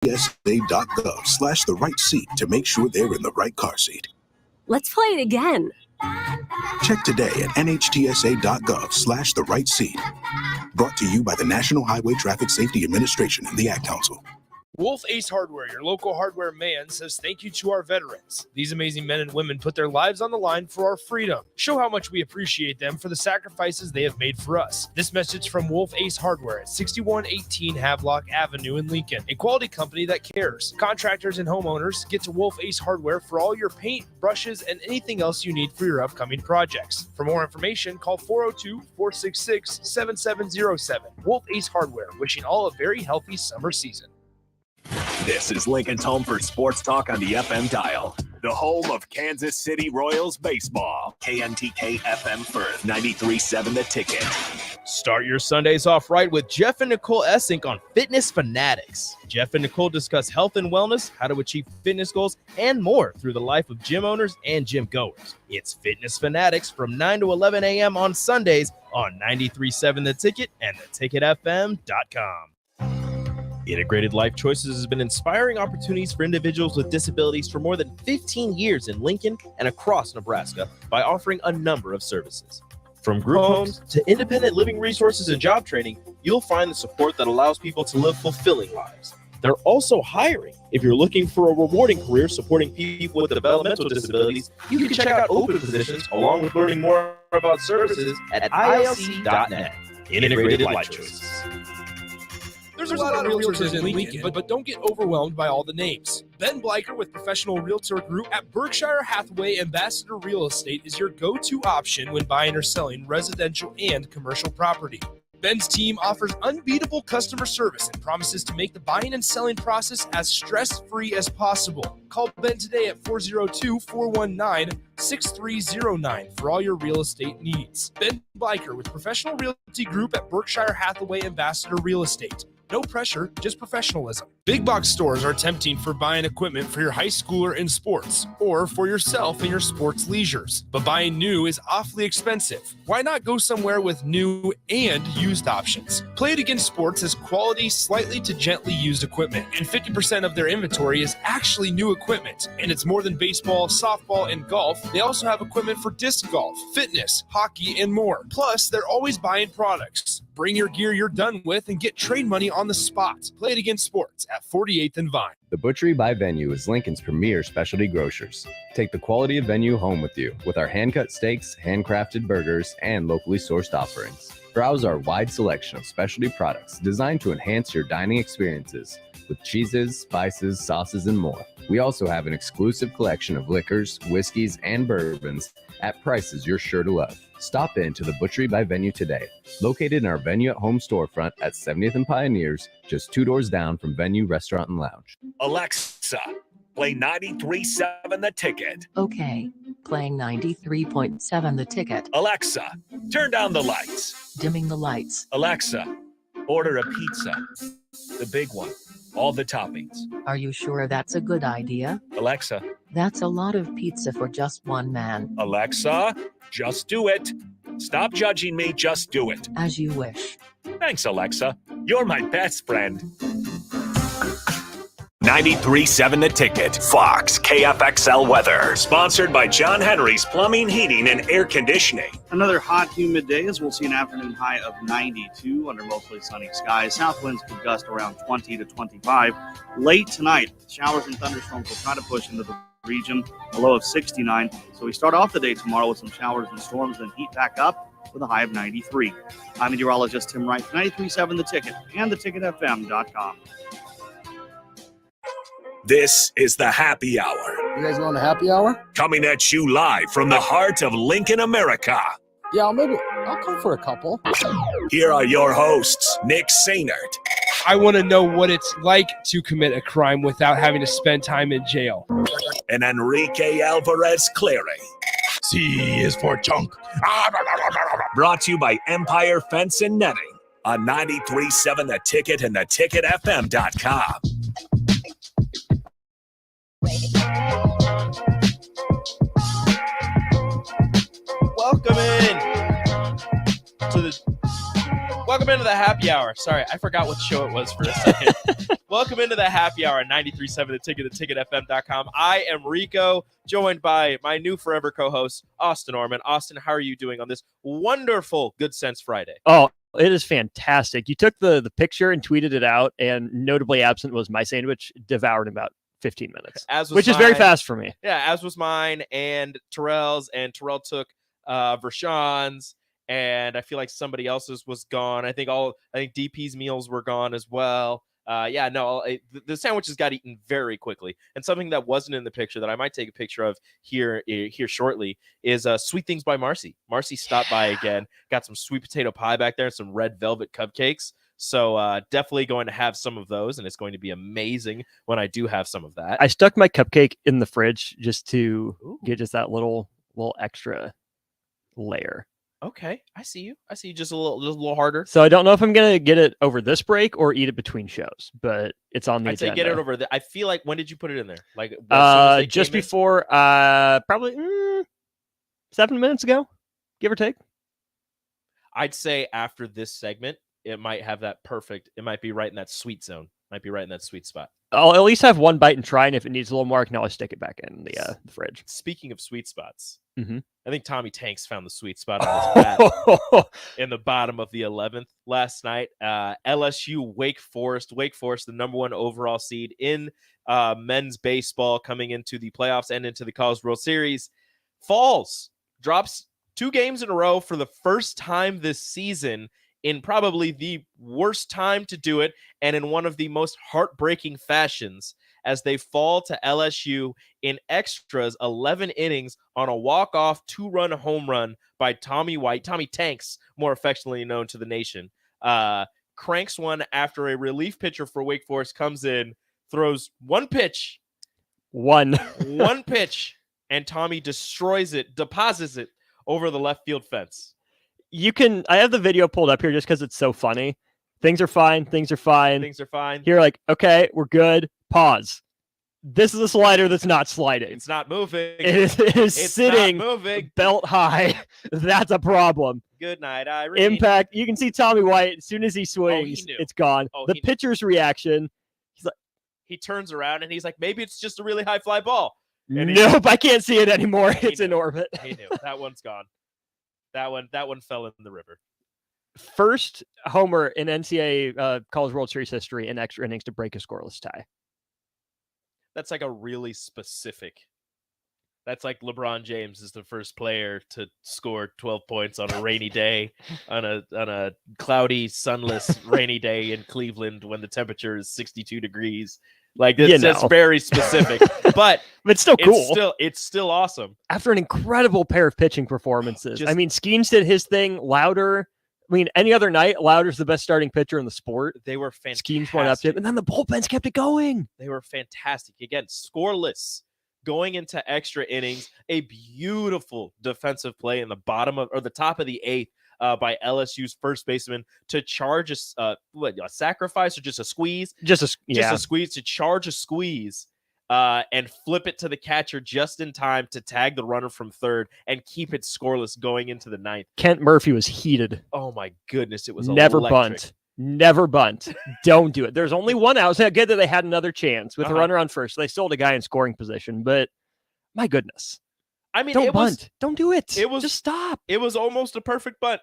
NHTSA.gov/the right seat to make sure they're in the right car seat. Let's play it again. Check today at NHTSA.gov/the right seat. Brought to you by the National Highway Traffic Safety Administration and the Ad Council. Wolf Ace Hardware, your local hardware man, says thank you to our veterans. These amazing men and women put their lives on the line for our freedom. Show how much we appreciate them for the sacrifices they have made for us. This message from Wolf Ace Hardware at 6118 Havelock Avenue in Lincoln, a quality company that cares. Contractors and homeowners, get to Wolf Ace Hardware for all your paint, brushes, and anything else you need for your upcoming projects. For more information, call 402-466-7707. Wolf Ace Hardware, wishing all a very healthy summer season. This is Lincoln's home for sports talk on the FM dial. The home of Kansas City Royals baseball. KNTK FM Firth, 93.7 The Ticket. Start your Sundays off right with Jeff and Nicole Essink on Fitness Fanatics. Jeff and Nicole discuss health and wellness, how to achieve fitness goals, and more through the life of gym owners and gym goers. It's Fitness Fanatics from 9 to 11 a.m. on Sundays on 93.7 The Ticket and theticketfm.com. Integrated Life Choices has been inspiring opportunities for individuals with disabilities for more than 15 years in Lincoln and across Nebraska by offering a number of services. From group homes to independent living resources and job training, you'll find the support that allows people to live fulfilling lives. They're also hiring. If you're looking for a rewarding career supporting people with developmental disabilities, you can check out open positions along with learning more about services at ilc.net. Integrated Life Choices. There's a lot of realtors in Lincoln, but don't get overwhelmed by all the names. Ben Bleicher with Professional Realtor Group at Berkshire Hathaway Ambassador Real Estate is your go-to option when buying or selling residential and commercial property. Ben's team offers unbeatable customer service and promises to make the buying and selling process as stress-free as possible. Call Ben today at 402-419-6309 for all your real estate needs. Ben Bleicher with Professional Realty Group at Berkshire Hathaway Ambassador Real Estate. No pressure, just professionalism. Big box stores are tempting for buying equipment for your high schooler in sports or for yourself in your sports leisures. But buying new is awfully expensive. Why not go somewhere with new and used options? Play It Again Sports has quality, slightly to gently used equipment, and 50% of their inventory is actually new equipment. And it's more than baseball, softball, and golf. They also have equipment for disc golf, fitness, hockey, and more. Plus, they're always buying products. Bring your gear you're done with and get trade money on the spot. Play It Again Sports at 48th and Vine. The Butchery by Venue is Lincoln's premier specialty grocers. Take the quality of Venue home with you with our hand-cut steaks, handcrafted burgers, and locally sourced offerings. Browse our wide selection of specialty products designed to enhance your dining experiences with cheeses, spices, sauces, and more. We also have an exclusive collection of liquors, whiskeys, and bourbons at prices you're sure to love. Stop in to the Butchery by Venue today, located in our Venue at Home storefront at 70th and Pioneers, just 2 doors down from Venue Restaurant and Lounge. Alexa, play 93.7 The Ticket. Okay, playing 93.7 The Ticket. Alexa, turn down the lights. Dimming the lights. Alexa, order a pizza. The big one. All the toppings. Are you sure that's a good idea? Alexa. That's a lot of pizza for just one man. Alexa, just do it. Stop judging me, just do it. As you wish. Thanks, Alexa. You're my best friend. 93.7 The Ticket. Fox KFXL weather. Sponsored by John Henry's Plumbing, Heating, and Air Conditioning. Another hot, humid day as we'll see an afternoon high of 92 under mostly sunny skies. South winds could gust around 20 to 25. Late tonight, showers and thunderstorms will try to push into the region, a low of 69. So we start off the day tomorrow with some showers and storms, then heat back up with a high of 93. I'm meteorologist Tim Wright, 93.7 The Ticket and theticketfm.com. This is the Happy Hour. You guys going to happy hour? Coming at you live from the heart of Lincoln, America. Yeah, I'll come for a couple. Here are your hosts, Nick Sainert. I want to know what it's like to commit a crime without having to spend time in jail. And Enrique Alvarez Clary. C is for chunk. Brought to you by Empire Fence and Netting on 93.7 The Ticket and theticketfm.com. Welcome into the happy hour. Sorry, I forgot what show it was for a second. Welcome into the happy hour at 93.7 The Ticket, theticketfm.com. I am Rico, joined by my new forever co-host, Austin Orman. Austin, how are you doing on this wonderful Good Sense Friday? Oh, it is fantastic. You took the picture and tweeted it out, and notably absent was my sandwich, devoured in about 15 minutes, which is very fast for me. Yeah, as was mine and Terrell's, and Terrell took Vershawn's, and I feel like somebody else's was gone. I think DP's meals were gone as well. The sandwiches got eaten very quickly. And something that wasn't in the picture that I might take a picture of here shortly is Sweet Things by Marcy. Marcy stopped by again, got some sweet potato pie back there, some red velvet cupcakes. So definitely going to have some of those, and it's going to be amazing when I do have some of that. I stuck my cupcake in the fridge just to get just that little extra layer. Okay, I see you just a little harder. So I don't know if I'm gonna get it over this break or eat it between shows, but it's on the agenda. I'd say get it over. I feel like, when did you put it in there? Like just before, probably 7 minutes ago, give or take. I'd say after this segment, it might have that perfect. It might be right in that sweet zone. Might be right in that sweet spot. I'll at least have one bite and try, and if it needs a little more, I can always stick it back in the fridge. Speaking of sweet spots, I think Tommy Tanks found the sweet spot on his bat in the bottom of the 11th last night. LSU Wake Forest. Wake Forest, the number 1 overall seed in men's baseball, coming into the playoffs and into the College World Series. Falls, drops 2 games in a row for the first time this season, in probably the worst time to do it, and in one of the most heartbreaking fashions, as they fall to LSU in extras, 11 innings on a walk-off 2-run home run by Tommy White. Tommy Tanks, more affectionately known to the nation, cranks one after a relief pitcher for Wake Forest comes in, throws one pitch, and Tommy destroys it, deposits it over the left field fence. I have the video pulled up here just because it's so funny. Things are fine. You're like, okay, we're good. Pause. This is a slider that's not sliding. It's not moving. It's sitting not moving. Belt high. That's a problem. Good night, Irene. Impact. You can see Tommy White, as soon as he swings, it's gone. The pitcher's reaction. He's like, he turns around and he's like, maybe it's just a really high fly ball. And nope, I can't see it anymore. It's in orbit. He knew. That one's gone. That one fell in the river. First homer in NCAA College World Series history in extra innings to break a scoreless tie. That's like a really specific. That's like LeBron James is the first player to score 12 points on a rainy day, on a cloudy, sunless, rainy day in Cleveland when the temperature is 62 degrees. Like that's very specific, but it's still cool. It's still awesome. After an incredible pair of pitching performances. Skeens did his thing. Lauder. Any other night, Lauder's the best starting pitcher in the sport. They were fantastic. Skeens went up to him, and then the bullpens kept it going. They were fantastic. Again, scoreless. Going into extra innings, a beautiful defensive play in the the top of the 8th by LSU's first baseman to charge a sacrifice or just a squeeze? Just a squeeze, to charge a squeeze and flip it to the catcher just in time to tag the runner from third and keep it scoreless going into the 9th. Kent Murphy was heated. Oh my goodness, it was never electric. Never bunt. Don't do it. There's only one out. It's good that they had another chance with a runner on first. So they still had a guy in scoring position, but my goodness. Don't bunt. Don't do it. Just stop. It was almost a perfect bunt.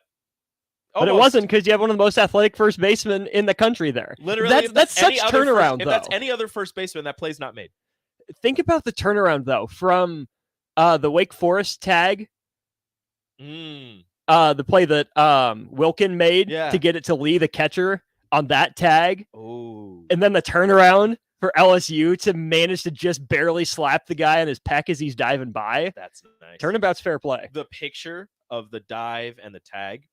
But it wasn't, because you have one of the most athletic first basemen in the country there. Literally, that's such turnaround, if that's any other first baseman, that play's not made. Think about the turnaround, though, from the Wake Forest tag. The play that Wilkin made to get it to Lee, the catcher, on that tag. Oh. And then the turnaround for LSU to manage to just barely slap the guy on his pec as he's diving by. That's nice. Turnabout's fair play. The picture of the dive and the tag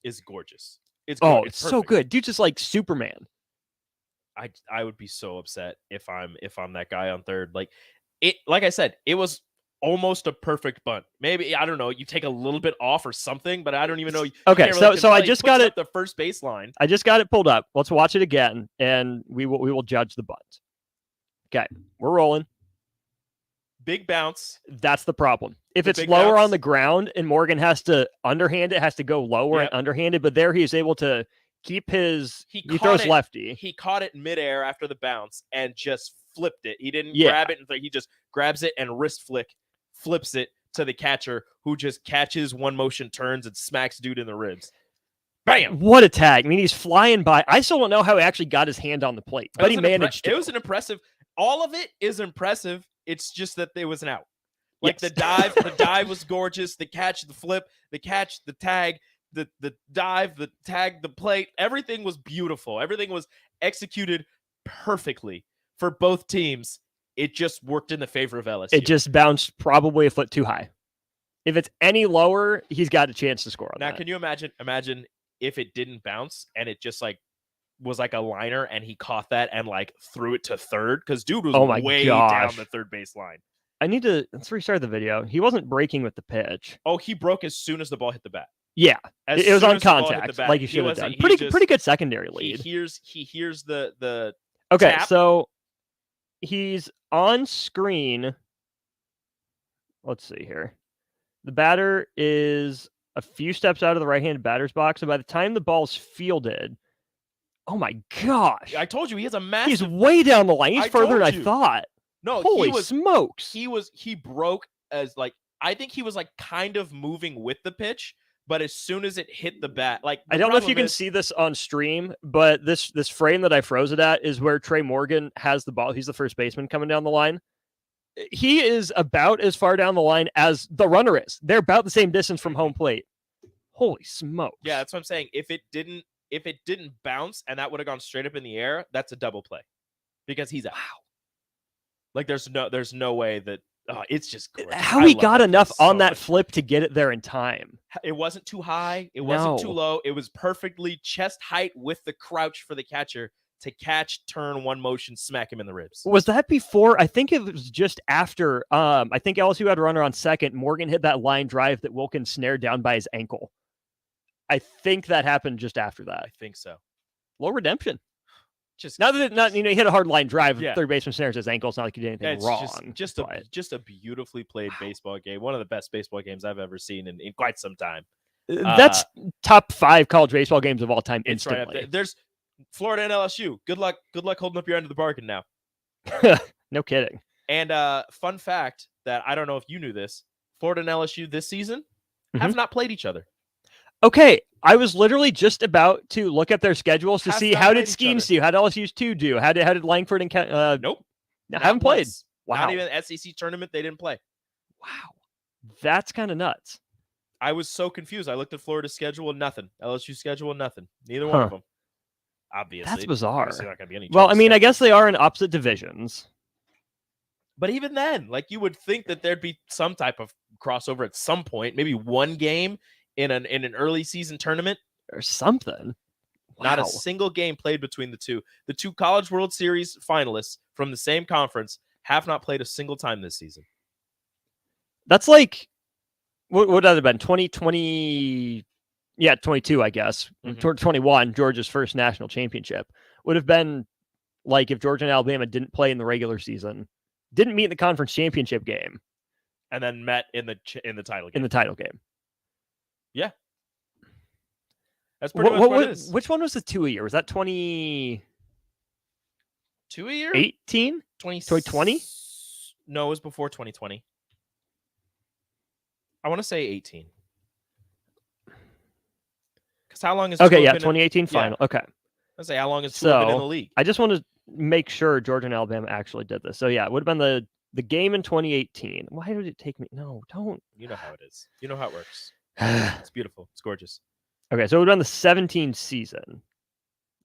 is gorgeous. It's so good. Dude's just like Superman. I would be so upset if I'm that guy on third. Like I said, it was almost a perfect bunt. Maybe, I don't know, you take a little bit off or something, but I don't even know. Okay, so I just got it. The first baseline. I just got it pulled up. Let's watch it again, and we will judge the bunt. Okay, we're rolling. Big bounce. That's the problem. If it's lower on the ground and Morgan has to underhand it, has to go lower and underhanded, but there he is able to keep his. He caught throws it, lefty. He caught it midair after the bounce and just flipped it. He didn't Yeah. grab it. He just grabs it and wrist flips it to the catcher, who just catches one motion, turns, and smacks dude in the ribs. Bam! What a tag. I mean, he's flying by. I still don't know how he actually got his hand on the plate, but he managed to. It was an impressive. All of it is impressive. It's just that there was an out. Like Yes. the dive was gorgeous. The catch, the flip, the catch, the tag, the dive, the tag, the plate. Everything was beautiful. Everything was executed perfectly for both teams. It just worked in the favor of LSU. It just bounced probably a foot too high. If it's any lower, he's got a chance to score on Now, that. can you imagine if it didn't bounce and it just like was like a liner and he caught that and like threw it to third? Because dude was way down the third base line. Let's restart the video. He wasn't breaking with the pitch. Oh, he broke as soon as the ball hit the bat. Yeah, As it was soon on as the ball hit the contact, bat, like he he should have wasn't- done. he Pretty good just- secondary lead. He hears the Okay, tap. so he's on screen. Let's see here. The batter is a few steps out of the right-handed batter's box, and by the time the ball's fielded, oh my gosh, I told you he has a massive. he's way down the line. He's I further than I told you. thought. No, Holy he was smokes! he broke as like I think he was like kind of moving with the pitch, but as soon as it hit the bat, like I don't know if you can see this on stream, but this frame that I froze it at is where Trey Morgan has the ball. He's the first baseman coming down the line. He is about as far down the line as the runner is. They're about the same distance from home plate. Holy smokes. Yeah, that's what I'm saying. If it didn't bounce and that would have gone straight up in the air, that's a double play. Because he's out. Like there's no way that it's just gorgeous. How I he love got that enough play on so that much. flip to get it there in time. It wasn't too high. It wasn't too No. low. It was perfectly chest height with the crouch for the catcher to catch, turn, one motion, smack him in the ribs. Was that before? I think it was just after. I think LSU had a runner on second. Morgan hit that line drive that Wilkins snared down by his ankle. I think that happened just after that. I think so. Low redemption. Just Not that he hit a hard line drive. Yeah. Third baseman snares his ankle. It's not like he did anything it's wrong. just a beautifully played baseball game. One of the best baseball games I've ever seen in quite some time. That's top 5 college baseball games of all time It's right up instantly. there. There's Florida and LSU. Good luck holding up your end of the bargain now. No kidding. And fun fact that I don't know if you knew this: Florida and LSU this season Mm-hmm. have not played each other. Okay, I was literally just about to look at their schedules to Have see not how played did each Schemes other. do, how did LSU's 2 do, how did Langford and Nope. no, haven't played. Once. Wow, Not even the SEC tournament. They didn't play. wow, that's kind of nuts. I was so confused. I looked at Florida's schedule and nothing. LSU schedule and nothing. Neither one of them. Obviously, That's bizarre. obviously not gonna be any Well, I chance mean, to- I guess they are in opposite divisions. But even then, like you would think that there'd be some type of crossover at some point, maybe one game in an early season tournament Or something. Not a Wow. single game played between the two. The two College World Series finalists from the same conference have not played a single time this season. That's like what would that have been? 2020, yeah, 22, I guess. Mhm. 21, Georgia's first national championship would have been like if Georgia and Alabama didn't play in the regular season, didn't meet in the conference championship game, And then met in the title game. in the title game. That's pretty much what it is. Which one was the 2 a year? Was that 2018? 2 a year? 2020? No, it was before 2020. I want to say 18. Because how long is Okay, Tua yeah, been in- 2018 yeah. final. Okay. Let's say how long has Tua been in the So league? I just want to make sure Georgia and Alabama actually did this. So yeah, it would have been the game in 2018. Why did it take me? No, don't. You know how it is. You know how it works. It's beautiful. It's gorgeous. Okay, so it would have been the 17 season.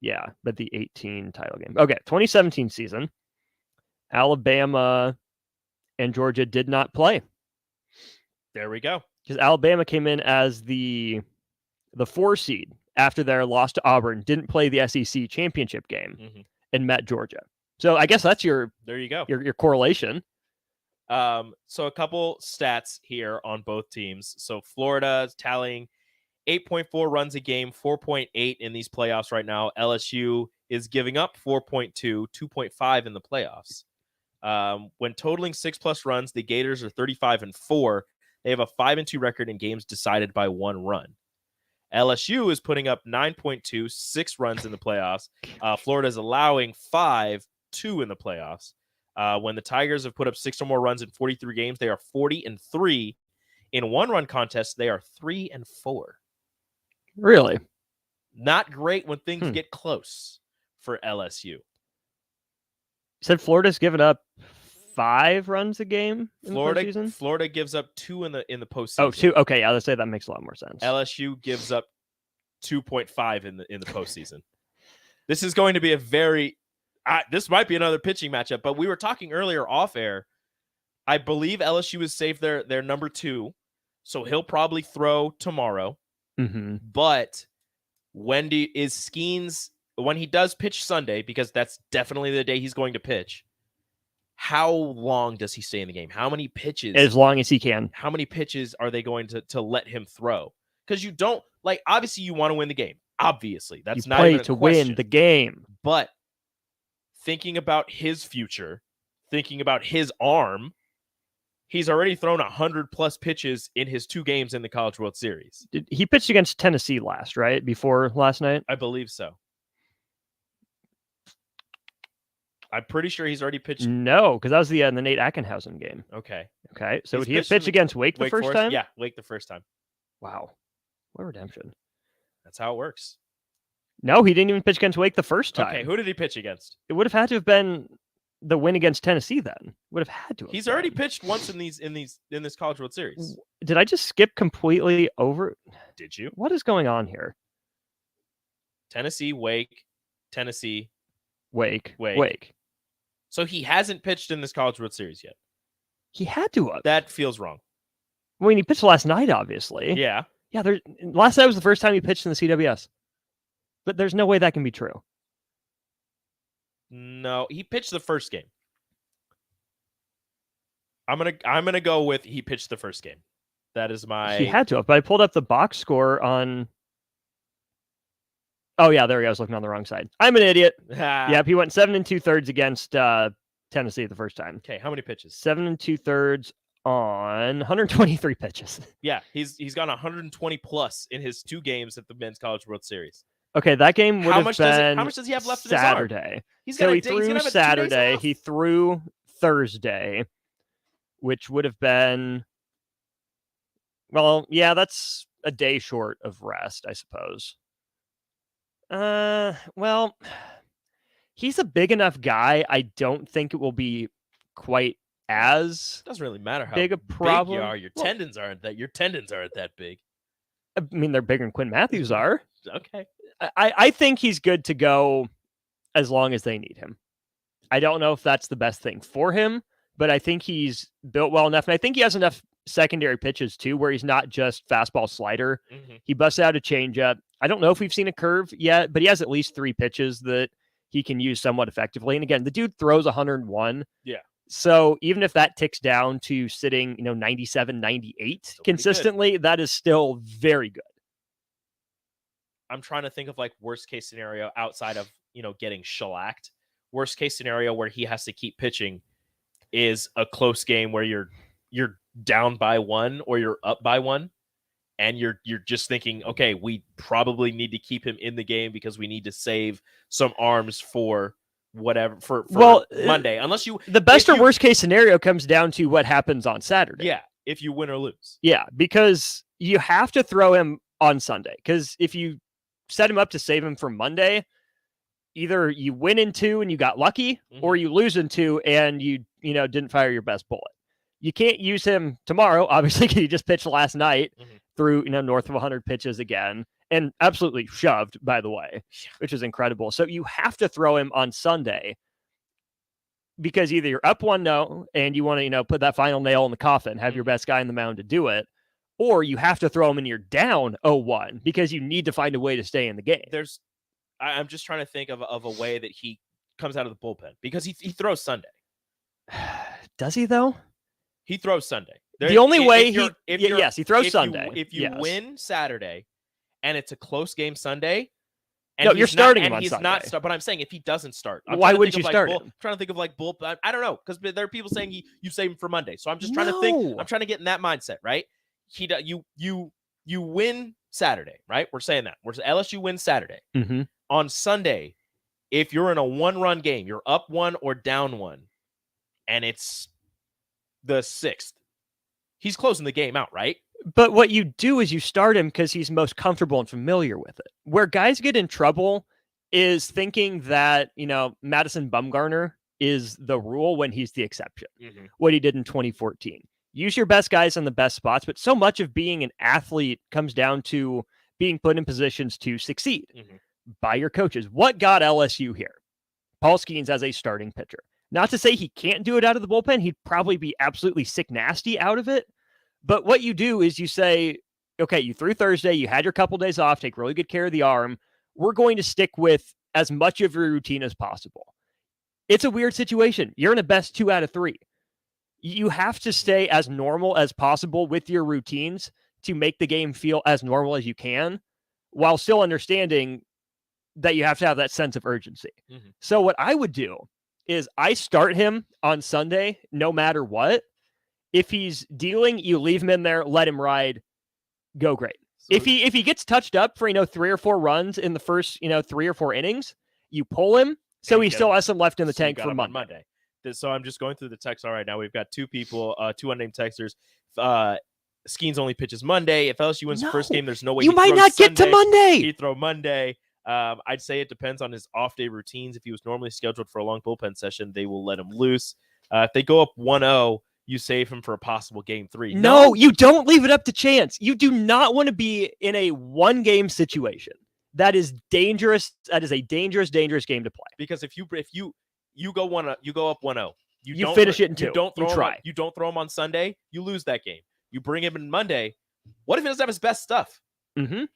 Yeah, but the 18 title game. Okay, 2017 season. Alabama and Georgia did not play There we go. because Alabama came in as the 4 seed after their loss to Auburn, didn't play the SEC championship game, Mhm. and met Georgia. So I guess that's your There you go. correlation. So a couple stats here on both teams. So Florida is tallying 8.4 runs a game, 4.8 in these playoffs right now. LSU is giving up 4.2, 2.5 in the playoffs. When totaling 6+ runs, the Gators are 35-4. They have a 5-2 record in games decided by 1 run. LSU is putting up 9.2, 6 runs in the playoffs. Florida is allowing 5, 2 in the playoffs. When the Tigers have put up 6 or more runs in 43 games, they are 40-3. In one-run contests, they are 3-4. Really? Not great when things get close for LSU. You said Florida's given up 5 runs a game in the postseason? Florida gives up 2 in the postseason. Oh, 2. Okay, yeah, let's say that makes a lot more sense. LSU gives up 2.5 in the postseason. This is going to be a very this might be another pitching matchup, but we were talking earlier off air. I believe LSU has saved their number 2, so he'll probably throw tomorrow. Mm-hmm. But when he does pitch Sunday, because that's definitely the day he's going to pitch, how long does he stay in the game? How many pitches? As long as he can. How many pitches are they going to let him throw? Because you don't, like, obviously you want to win the game. Obviously. That's not even a to question. win the game. But thinking about his future, thinking about his arm, he's already thrown 100+ pitches in his 2 games in the College World Series. He pitched against Tennessee last, right? Before last night? I believe so. I'm pretty sure he's already pitched. No, because that was the Nate Ackenhausen game. Okay. So He's he pitched pitched against Wake the first Forest? time? Yeah, Wake the first time. Wow. What redemption. That's how it works. No, he didn't even pitch against Wake the first time. Okay, who did he pitch against? It would have had to have been the win against Tennessee then. Would have had to have He's been. already pitched once in this College World Series. Did I just skip completely over? Did you? What is going on here? Tennessee, Wake, Tennessee, Wake. So he hasn't pitched in this College World Series yet. He had to have. That feels wrong. I mean, he pitched last night, obviously. Yeah. Yeah, last night was the first time he pitched in the CWS. But there's no way that can be true. No, he pitched the first game. I'm gonna go with he pitched the first game. That is my. He had to have, but I pulled up the box score on. Oh yeah, there he was looking on the wrong side. I'm an idiot. Yep, he went 7 2/3 against Tennessee the first time. Okay, how many pitches? 7 2/3 on 123 pitches. Yeah, he's gone 120 plus in his 2 games at the Men's College World Series. Okay, that game would have been how much does he have left Saturday. in his arm? He threw Saturday. He threw Thursday, which would have been, well, yeah, that's a day short of rest, I suppose. Well, he's a big enough guy. I don't think it will be quite as doesn't really matter how big a problem you are. Your tendons aren't that big. I mean, they're bigger than Quinn Matthews are. Okay. I think he's good to go as long as they need him. I don't know if that's the best thing for him, but I think he's built well enough. And I think he has enough secondary pitches too, where he's not just fastball slider. Mm-hmm. He busts out a changeup. I don't know if we've seen a curve yet, but he has at least 3 pitches that he can use somewhat effectively. And again, the dude throws 101. Yeah. So even if that ticks down to sitting, 97, 98 consistently, that is still very good. I'm trying to think of like worst case scenario outside of, getting shellacked. Worst case scenario where he has to keep pitching is a close game where you're down by 1 or you're up by 1 and you're just thinking, okay, we probably need to keep him in the game because we need to save some arms for whatever for Monday. Unless the best or worst case scenario comes down to what happens on Saturday. Yeah, if you win or lose. Yeah, because you have to throw him on Sunday. Because if you set him up to save him for Monday, either you win in 2 and you got lucky, or you lose in 2 and you didn't fire your best bullet. You can't use him tomorrow, obviously, because he just pitched last night through north of 100 pitches again, and absolutely shoved, by the way, which is incredible. So you have to throw him on Sunday because either you're up 1-0 and you want to put that final nail in the coffin, have your best guy in the mound to do it, or you have to throw him and you're down 0-1 because you need to find a way to stay in the game. I'm just trying to think of a way that he comes out of the bullpen because he throws Sunday. Does he though? He throws Sunday. The only way he throws Sunday. If you win Saturday and it's a close game Sunday, and you're starting him on he's Sunday. But I'm saying if he doesn't start, why wouldn't you start him? I'm trying to think of like bull. I don't know because there are people saying you save him for Monday. So I'm just trying to think. I'm trying to get in that mindset, right? You win Saturday, right? We're saying that. LSU wins Saturday. Mm-hmm. On Sunday, if you're in a 1-run game, you're up 1 or down 1, and it's the 6th, he's closing the game out, right? But what you do is you start him because he's most comfortable and familiar with it. Where guys get in trouble is thinking that, Madison Bumgarner is the rule when he's the exception. Mm-hmm. What he did in 2014. Use your best guys in the best spots, but so much of being an athlete comes down to being put in positions to succeed by your coaches. What got LSU here? Paul Skeens as a starting pitcher. Not to say he can't do it out of the bullpen. He'd probably be absolutely sick nasty out of it. But what you do is you say, okay, you threw Thursday, you had your couple days off, take really good care of the arm. We're going to stick with as much of your routine as possible. It's a weird situation. You're in a best 2 out of 3. You have to stay as normal as possible with your routines to make the game feel as normal as you can, while still understanding that you have to have that sense of urgency. Mm-hmm. So what I would do is I start him on Sunday, no matter what. If he's dealing, you leave him in there, let him ride, go great. So if he gets touched up for 3 or 4 runs in the first 3 or 4 innings, you pull him so he still has some left in the tank for Monday. So I'm just going through the text all right now. We've got 2 people, 2 unnamed texters. Skeens only pitches Monday. If LSU wins the first game, there's no way you might not get to Monday. He'd throw Monday. I'd say it depends on his off-day routines. If he was normally scheduled for a long bullpen session, they will let him loose. If they go up 1-0, you save him for a possible game 3. No, you don't leave it up to chance. You do not want to be in a 1-game situation. That is dangerous. That is a dangerous game to play. Because if you go up 1-0, you finish it in 2. You don't throw you him try. you don't throw him on Sunday, you lose that game. You bring him in Monday. What if he doesn't have his best stuff? Mm-hmm. And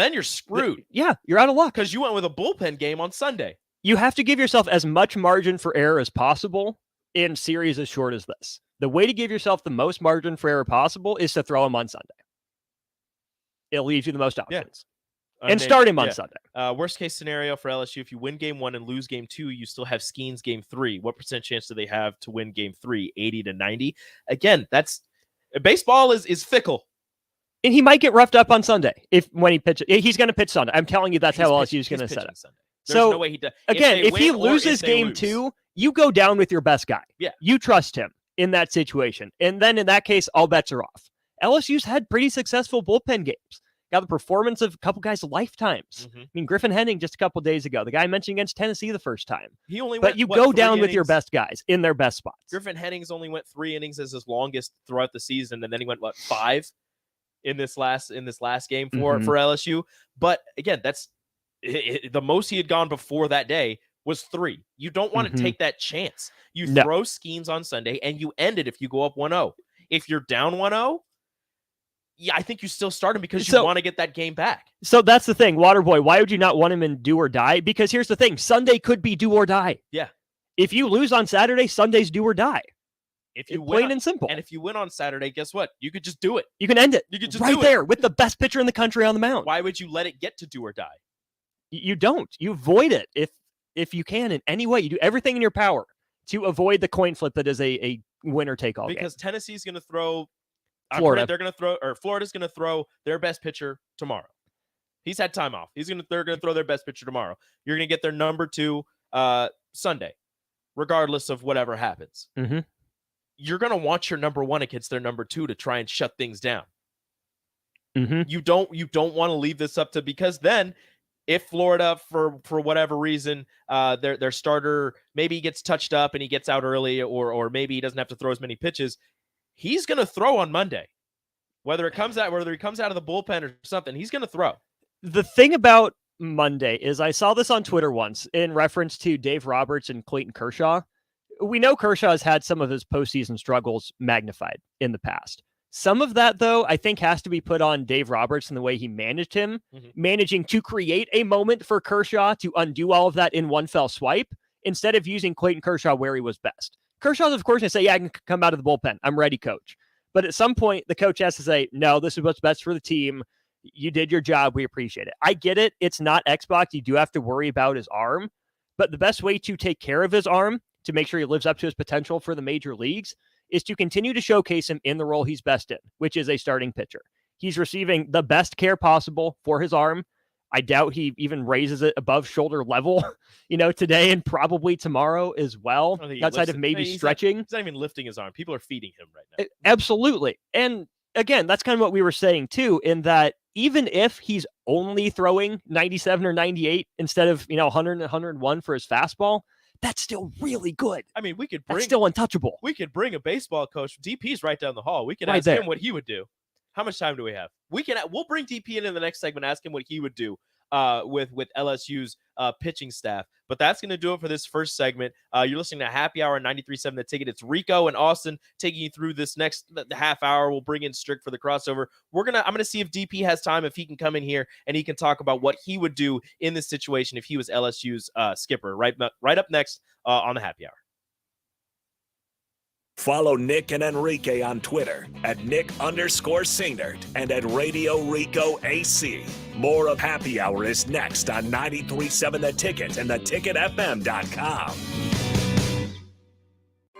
then you're screwed. Yeah, you're out of luck. Because you went with a bullpen game on Sunday. You have to give yourself as much margin for error as possible in series as short as this. The way to give yourself the most margin for error possible is to throw him on Sunday. It leaves you the most options. And start him on Sunday. Worst case scenario for LSU, if you win game 1 and lose game 2, you still have Skeens game 3. What % chance do they have to win game 3? 80 to 90. Again, baseball is fickle. And he might get roughed up on Sunday when he pitches. He's going to pitch Sunday. I'm telling you, that's how LSU is going to set it. Sunday. There's no way he does. Again, if he loses game 2, you go down with your best guy. Yeah. You trust him in that situation. And then in that case, all bets are off. LSU's had pretty successful bullpen games. Got the performance of a couple guys' lifetimes. Mm-hmm. I mean, Griffin Henning just a couple days ago. The guy I mentioned against Tennessee the first time. But you go down with your best guys in their best spots. Griffin Hennings only went 3 innings as his longest throughout the season, and then he went 5 in this last game for LSU. But again, that's the most he had gone before that day was 3. You don't want to take that chance. You throw Skeens on Sunday and you end it if you go up 1-0. If you're down 1-0, I think you still start him because you want to get that game back. So that's the thing, Waterboy. Why would you not want him in do or die? Because here's the thing: Sunday could be do or die. Yeah. If you lose on Saturday, Sunday's do or die. If you plain and simple. And if you win on Saturday, guess what? You could just do it. You can end it. You could just right do there with the best pitcher in the country on the mound. Why would you let it get to do or die? You don't. You avoid it if you can in any way. You do everything in your power to avoid the coin flip that is a winner take all. Because game. Tennessee's going to throw. Florida. Florida's going to throw their best pitcher tomorrow. He's had time off. They're going to throw their best pitcher tomorrow. You're going to get their number 2 Sunday, regardless of whatever happens. Mm-hmm. You're going to want your number 1 against their number 2 to try and shut things down. Mm-hmm. You don't want to leave this up to, because then if Florida for whatever reason their starter maybe gets touched up and he gets out early, or maybe he doesn't have to throw as many pitches, he's going to throw on Monday. Whether he comes out of the bullpen or something, he's going to throw. The thing about Monday is I saw this on Twitter once in reference to Dave Roberts and Clayton Kershaw. We know Kershaw has had some of his postseason struggles magnified in the past. Some of that, though, I think has to be put on Dave Roberts and the way he managed him, managing to create a moment for Kershaw to undo all of that in one fell swipe instead of using Clayton Kershaw where he was best. Kershaw's, of course, going to say, yeah, I can come out of the bullpen. I'm ready, coach. But at some point, the coach has to say, no, this is what's best for the team. You did your job. We appreciate it. I get it. It's not Xbox. You do have to worry about his arm. But the best way to take care of his arm, to make sure he lives up to his potential for the major leagues, is to continue to showcase him in the role he's best in, which is a starting pitcher. He's receiving the best care possible for his arm. I doubt he even raises it above shoulder level, today and probably tomorrow as well, outside of maybe stretching. He's not even lifting his arm. People are feeding him right now. Absolutely. And again, that's kind of what we were saying too, in that even if he's only throwing 97 or 98 instead of, 100 and 101 for his fastball, that's still really good. I mean, that's still untouchable. We could bring a baseball coach. DP's right down the hall. We could Right ask there. him what he would do. How much time do we have? We'll bring DP in the next segment, ask him what he would do with LSU's pitching staff. But that's going to do it for this first segment. You're listening to Happy Hour 93.7 The Ticket. It's Rico and Austin taking you through this next half hour. We'll bring in Strick for the crossover. I'm going to see if DP has time, if he can come in here and he can talk about what he would do in this situation if he was LSU's skipper. Right up next on the Happy Hour. Follow Nick and Enrique on Twitter at Nick_Sainert and at Radio Rico AC. More of Happy Hour is next on 93.7 The Ticket and theticketfm.com.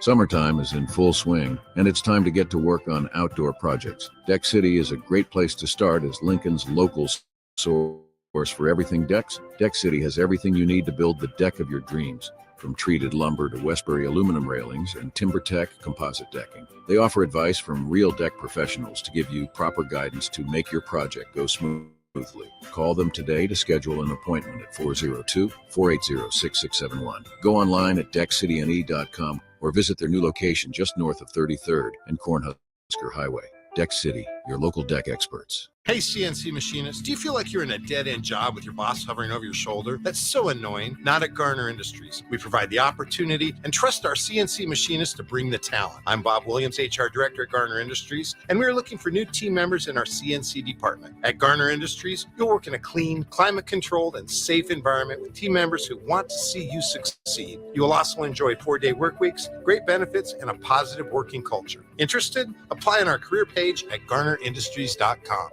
Summertime is in full swing, and it's time to get to work on outdoor projects. Deck City is a great place to start as Lincoln's local source for everything decks. Deck City has everything you need to build the deck of your dreams. From treated lumber to Westbury aluminum railings and TimberTech composite decking. They offer advice from real deck professionals to give you proper guidance to make your project go smoothly. Call them today to schedule an appointment at 402-480-6671. Go online at deckcityne.com or visit their new location just north of 33rd and Cornhusker Highway. Deck City, your local deck experts. Hey, CNC machinists, do you feel like you're in a dead-end job with your boss hovering over your shoulder? That's so annoying. Not at Garner Industries. We provide the opportunity and trust our CNC machinists to bring the talent. I'm Bob Williams, HR Director at Garner Industries, and we're looking for new team members in our CNC department. At Garner Industries, you'll work in a clean, climate-controlled, and safe environment with team members who want to see you succeed. You will also enjoy 4-day work weeks, great benefits, and a positive working culture. Interested? Apply on our career page at GarnerIndustries.com.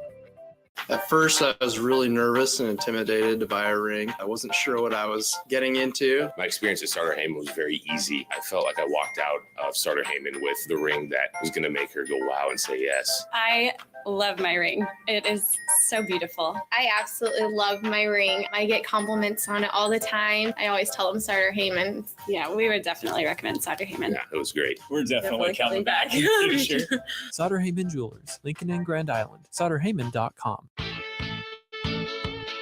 At first, I was really nervous and intimidated to buy a ring. I wasn't sure what I was getting into. My experience at Starter Heyman was very easy. I felt like I walked out of Starter Heyman with the ring that was going to make her go wow and say yes. I love my ring. It is so beautiful. I absolutely love my ring. I get compliments on it all the time. I always tell them Starter Heyman. Yeah, we would definitely recommend Starter Heyman. Yeah, it was great. We're definitely coming back. Sure. Sauter Heyman Jewelers, Lincoln and Grand Island. SauterHeyman.com.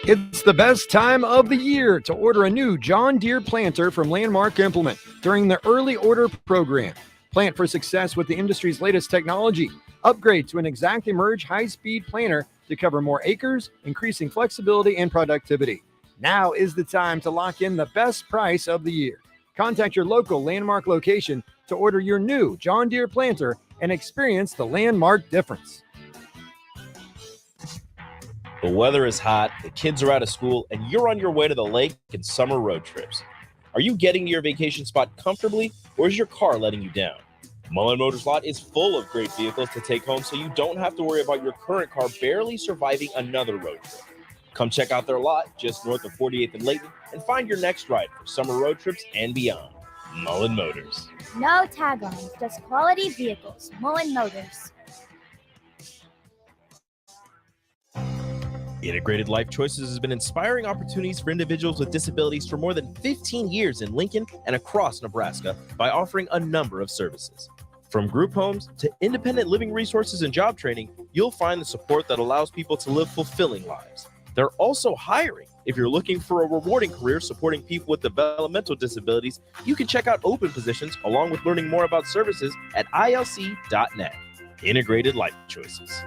It's the best time of the year to order a new John Deere planter from Landmark Implement during the early order program. Plant for success with the industry's latest technology. Upgrade to an ExactEmerge high-speed planter to cover more acres, increasing flexibility and productivity. Now is the time to lock in the best price of the year. Contact your local Landmark location to order your new John Deere planter and experience the Landmark difference. The weather is hot, the kids are out of school, and you're on your way to the lake and summer road trips. Are you getting to your vacation spot comfortably, or is your car letting you down? Mullen Motors Lot is full of great vehicles to take home so you don't have to worry about your current car barely surviving another road trip. Come check out their lot just north of 48th and Layton and find your next ride for summer road trips and beyond. Mullen Motors. No taglines, just quality vehicles. Mullen Motors. Integrated Life Choices has been inspiring opportunities for individuals with disabilities for more than 15 years in Lincoln and across Nebraska by offering a number of services. From group homes to independent living resources and job training, you'll find the support that allows people to live fulfilling lives. They're also hiring. If you're looking for a rewarding career supporting people with developmental disabilities, you can check out open positions along with learning more about services at ilc.net. Integrated Life Choices.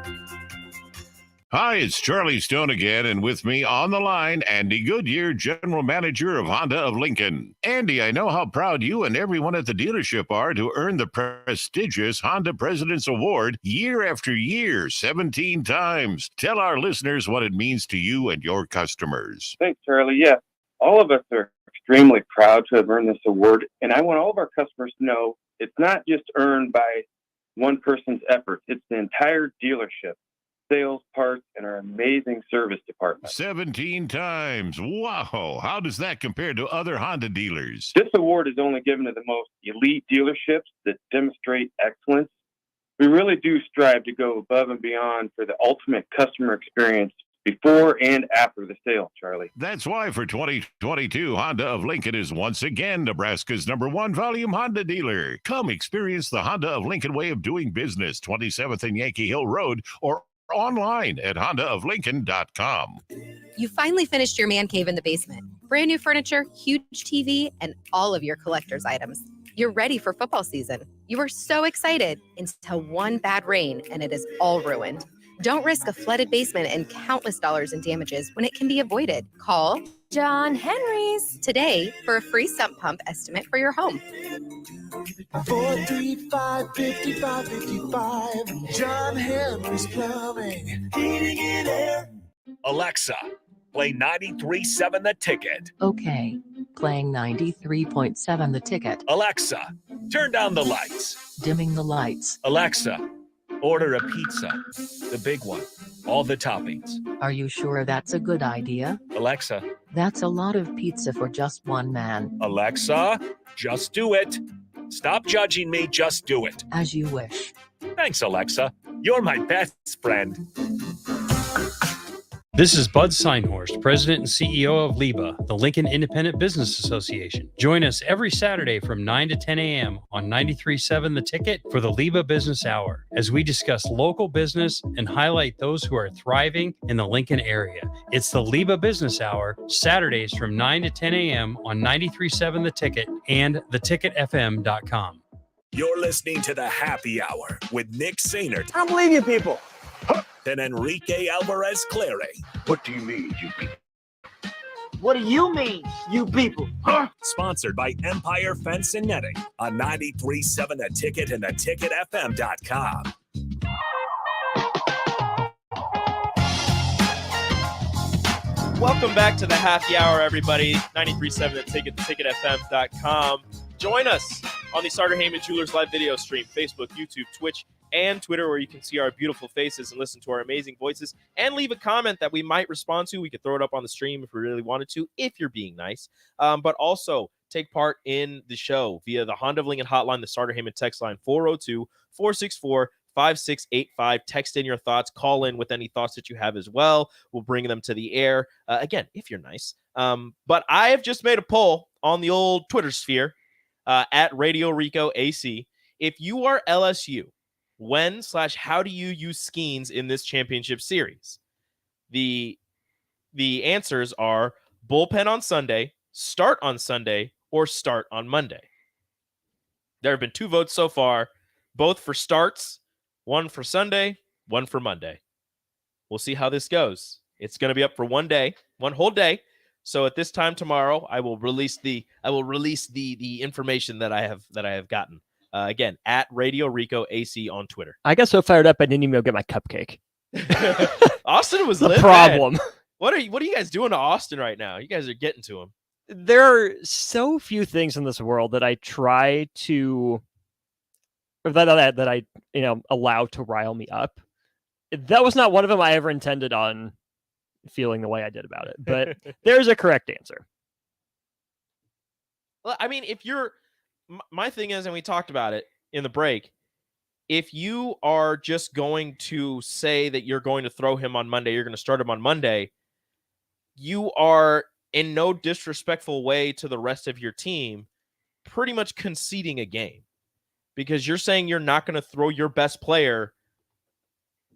Hi, it's Charlie Stone again, and with me on the line, Andy Goodyear, General Manager of Honda of Lincoln. Andy, I know how proud you and everyone at the dealership are to earn the prestigious Honda President's Award year after year, 17 times. Tell our listeners what it means to you and your customers. Thanks, Charlie. Yeah, all of us are extremely proud to have earned this award, and I want all of our customers to know it's not just earned by one person's efforts. It's the entire dealership. Sales, parts, and our amazing service department. 17 times. Wow. How does that compare to other Honda dealers? This award is only given to the most elite dealerships that demonstrate excellence. We really do strive to go above and beyond for the ultimate customer experience before and after the sale, Charlie. That's why for 2022, Honda of Lincoln is once again Nebraska's #1 volume Honda dealer. Come experience the Honda of Lincoln way of doing business, 27th and Yankee Hill Road, or online at hondaoflincoln.com. You finally finished your man cave in the basement. Brand new furniture, huge TV, and all of your collector's items. You're ready for football season. You were so excited until one bad rain and it is all ruined. Don't risk a flooded basement and countless dollars in damages when it can be avoided. Call John Henry's today for a free sump pump estimate for your home. 435-5555. John Henry's Plumbing, Heating and Air. Alexa, play 93.7 The Ticket. Okay. Playing 93.7 The Ticket. Alexa, turn down the lights. Dimming the lights. Alexa, order a pizza, the big one, all the toppings. Are you sure that's a good idea? Alexa. That's a lot of pizza for just one man. Alexa, just do it. Stop judging me, just do it. As you wish. Thanks, Alexa. You're my best friend. This is Bud Seinhorst, President and CEO of LIBA, the Lincoln Independent Business Association. Join us every Saturday from 9 to 10 a.m. on 93.7 The Ticket for the LIBA Business Hour, as we discuss local business and highlight those who are thriving in the Lincoln area. It's the LIBA Business Hour, Saturdays from 9 to 10 a.m. on 93.7 The Ticket and theticketfm.com. You're listening to the Happy Hour with Nick Sainert. I don't believe you people. And Enrique Alvarez Clary. What do you mean, you people? What do you mean, you people? Sponsored by Empire Fence and Netting on 93.7 The Ticket and theticketfm.com. Welcome back to the Happy Hour, everybody. 93.7 The Ticket, theticketfm.com. Join us on the Sartor Heyman Jewelers live video stream, Facebook, YouTube, Twitch, and Twitter, where you can see our beautiful faces and listen to our amazing voices and leave a comment that we might respond to. We could throw it up on the stream if we really wanted to, if you're being nice. But also take part in the show via the Honda of Lincoln hotline, the Sartor Heyman text line, 402-464-5685. Text in your thoughts. Call in with any thoughts that you have as well. We'll bring them to the air, again, if you're nice. But I have just made a poll on the old Twitter sphere at Radio Rico AC. If you are LSU, when/how do you use Skeens in this championship series? The answers are bullpen on Sunday, start on Sunday, or start on Monday. There have been 2 votes so far, both for starts, one for Sunday, one for Monday. We'll see how this goes. It's going to be up for one day, one whole day. So at this time tomorrow, I will release the information that I have gotten. Again, at Radio Rico AC on Twitter. I got so fired up I didn't even go get my cupcake. Austin was the lit, problem. Man. What are you guys doing to Austin right now? You guys are getting to him. There are so few things in this world that I try to, or that I allow to rile me up. That was not one of them I ever intended on feeling the way I did about it. But there's a correct answer. Well, I mean, if you're, my thing is, and we talked about it in the break, if you are just going to say that you're going to throw him on Monday, you're going to start him on Monday, you are in no disrespectful way to the rest of your team pretty much conceding a game, because you're saying you're not going to throw your best player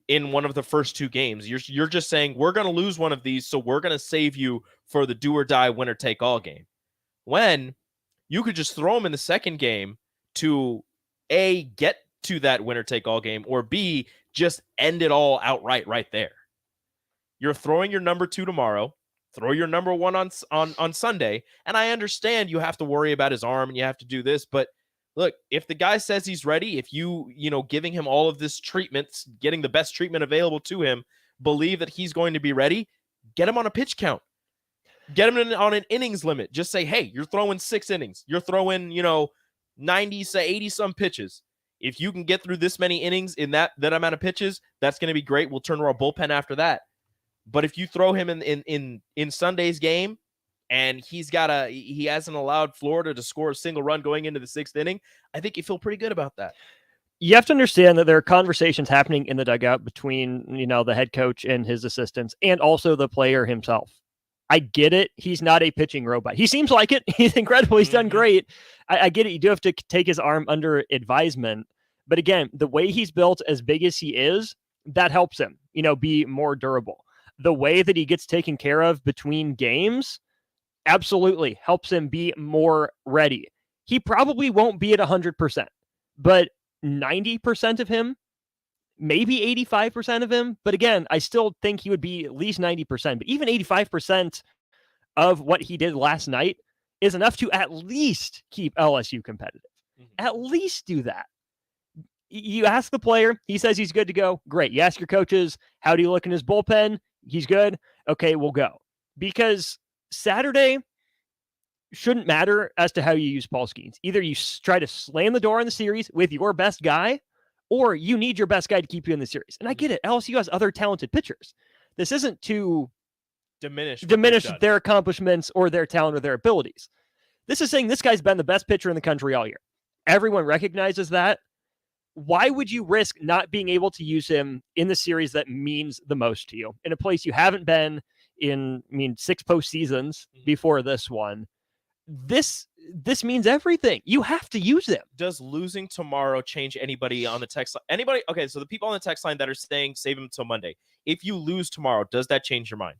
in one of the first 2 games. You're just saying we're going to lose one of these, so we're going to save you for the do or die winner take all game. When you could just throw him in the second game to A, get to that winner take all game, or B, just end it all outright right there. You're throwing your number 2 tomorrow, throw your number 1 on Sunday, and I understand you have to worry about his arm and you have to do this, but look, if the guy says he's ready, if you giving him all of this treatment, getting the best treatment available to him, believe that he's going to be ready, get him on a pitch count. Get him on an innings limit. Just say, hey, you're throwing 6 innings. You're throwing, 90 to 80 some pitches. If you can get through this many innings in that amount of pitches, that's going to be great. We'll turn to our bullpen after that. But if you throw him in Sunday's game and he hasn't allowed Florida to score a single run going into the 6th inning, I think you feel pretty good about that. You have to understand that there are conversations happening in the dugout between, the head coach and his assistants and also the player himself. I get it. He's not a pitching robot. He seems like it. He's incredible. He's done great. I get it. You do have to take his arm under advisement. But again, the way he's built, as big as he is, that helps him, be more durable. The way that he gets taken care of between games absolutely helps him be more ready. He probably won't be at 100%, but 90% of him, maybe 85% of him. But again, I still think he would be at least 90%, but even 85% of what he did last night is enough to at least keep LSU competitive. At least do that. You ask the player, he says he's good to go. Great. You ask your coaches, how do you look in his bullpen? He's good. Okay, we'll go. Because Saturday shouldn't matter as to how you use Paul Skeens. Either you try to slam the door in the series with your best guy, or you need your best guy to keep you in the series. And I get it. LSU has other talented pitchers. This isn't to diminish their accomplishments or their talent or their abilities. This is saying this guy's been the best pitcher in the country all year. Everyone recognizes that. Why would you risk not being able to use him in the series that means the most to you, in a place you haven't been in, 6 postseasons before this one? This means everything. You have to use him. Does losing tomorrow change anybody on the text line? Anybody? Okay, so the people on the text line that are saying save him till Monday. If you lose tomorrow, does that change your mind?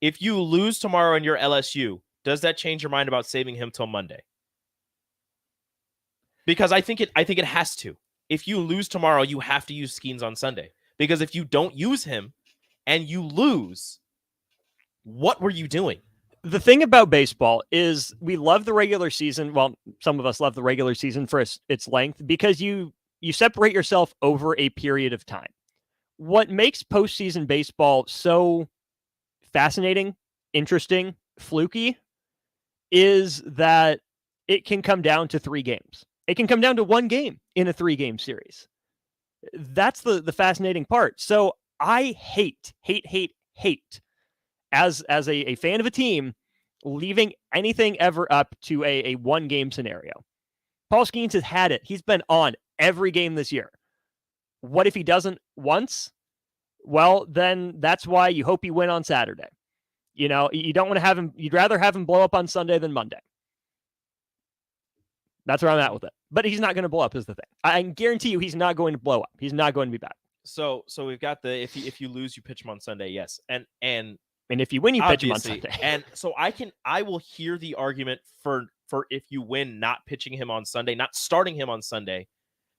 If you lose tomorrow in your LSU, does that change your mind about saving him till Monday? Because I think it has to. If you lose tomorrow, you have to use Skeens on Sunday. Because if you don't use him and you lose, what were you doing? The thing about baseball is we love the regular season. Well, some of us love the regular season for its length because you separate yourself over a period of time. What makes postseason baseball so fascinating, interesting, fluky is that it can come down to 3 games. It can come down to 1 game in a 3-game series. That's the fascinating part. So I hate as a fan of a team leaving anything ever up to a 1-game scenario. Paul Skeens has had it. He's been on every game this year. What if he doesn't once? Well, then that's why you hope he win on Saturday. You don't want to have him. You'd rather have him blow up on Sunday than Monday. That's where I'm at with it. But he's not going to blow up is the thing. I can guarantee you he's not going to blow up. He's not going to be bad. So we've got the if you lose, you pitch him on Sunday, yes. And if you win, you pitch him on Sunday. And so I will hear the argument for if you win, not pitching him on Sunday, not starting him on Sunday,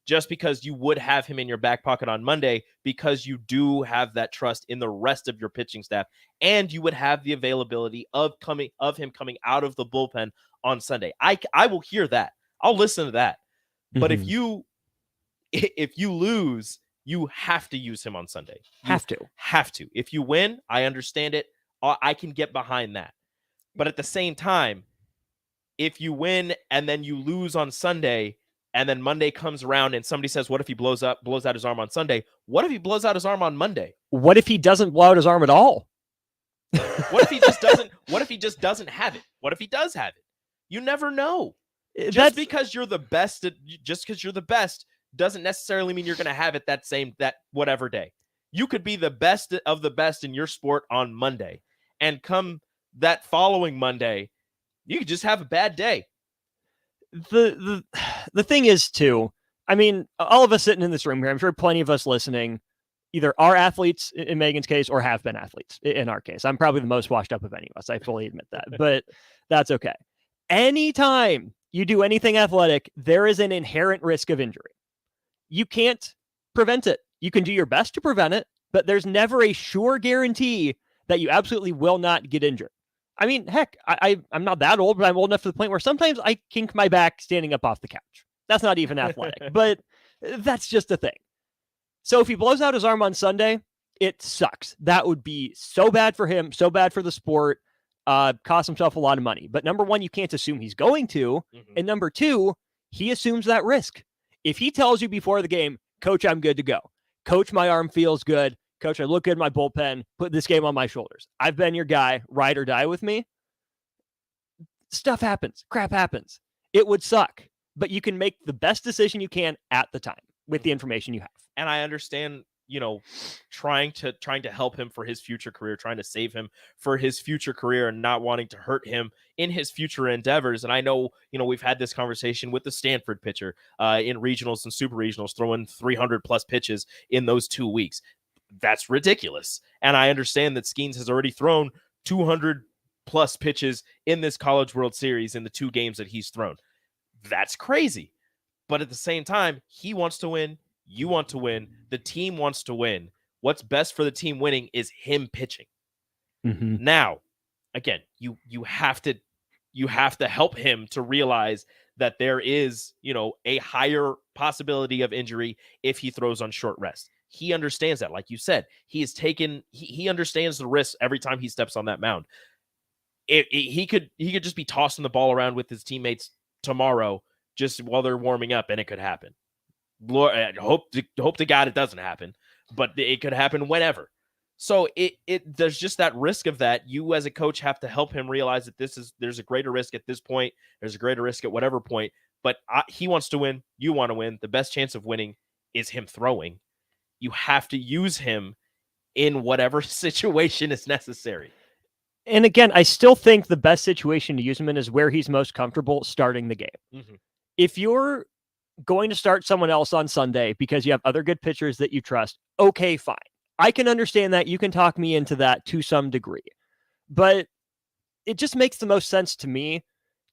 just because you would have him in your back pocket on Monday because you do have that trust in the rest of your pitching staff, and you would have the availability of him coming out of the bullpen on Sunday. I will hear that. I'll listen to that. But if you lose, you have to use him on Sunday. Have to. If you win, I understand it. I can get behind that. But at the same time, if you win and then you lose on Sunday and then Monday comes around and somebody says, what if he blows out his arm on Sunday? What if he blows out his arm on Monday? What if he doesn't blow out his arm at all? What if he just doesn't have it? What if he does have it? You never know. Just because you're the best doesn't necessarily mean you're going to have it that whatever day. You could be the best of the best in your sport on Monday, and come that following Monday, you could just have a bad day. The thing is too, I mean, all of us sitting in this room here, I'm sure plenty of us listening either are athletes in Megan's case or have been athletes in our case. I'm probably the most washed up of any of us. I fully admit that, but that's okay. Anytime you do anything athletic, there is an inherent risk of injury. You can't prevent it. You can do your best to prevent it, but there's never a sure guarantee that you absolutely will not get injured. I mean, heck, I'm not that old, but I'm old enough to the point where sometimes I kink my back standing up off the couch. That's not even athletic, but that's just a thing. So if he blows out his arm on Sunday, it sucks. That would be so bad for him, so bad for the sport, cost himself a lot of money. But number one, you can't assume he's going to. And number two, he assumes that risk. If he tells you before the game, Coach, I'm good to go. Coach, my arm feels good. Coach, I look good in my bullpen. Put this game on my shoulders. I've been your guy. Ride or die with me. Stuff happens. Crap happens. It would suck. but you can make the best decision you can at the time with the information you have. And I understand, trying to help him for his future career, trying to save him for his future career and not wanting to hurt him in his future endeavors. And I know, we've had this conversation with the Stanford pitcher in regionals and super regionals, throwing 300 plus pitches in those 2 weeks. That's ridiculous. And I understand that Skeens has already thrown 200 plus pitches in this College World Series in the 2 games that he's thrown. That's crazy. But at the same time, he wants to win. You want to win. The team wants to win. What's best for the team winning is him pitching. Mm-hmm. Now, again, you have to help him to realize that there is, a higher possibility of injury if he throws on short rest. He understands that. Like you said, he understands the risk every time he steps on that mound. He could just be tossing the ball around with his teammates tomorrow just while they're warming up, and it could happen. Lord, hope to God it doesn't happen, but it could happen whenever. So there's just that risk of that. You as a coach have to help him realize that there's a greater risk at this point. There's a greater risk at whatever point, but he wants to win. You want to win. The best chance of winning is him throwing. You have to use him in whatever situation is necessary. And again, I still think the best situation to use him in is where he's most comfortable starting the game. Mm-hmm. If you're going to start someone else on Sunday because you have other good pitchers that you trust, okay, fine. I can understand that. You can talk me into that to some degree. But it just makes the most sense to me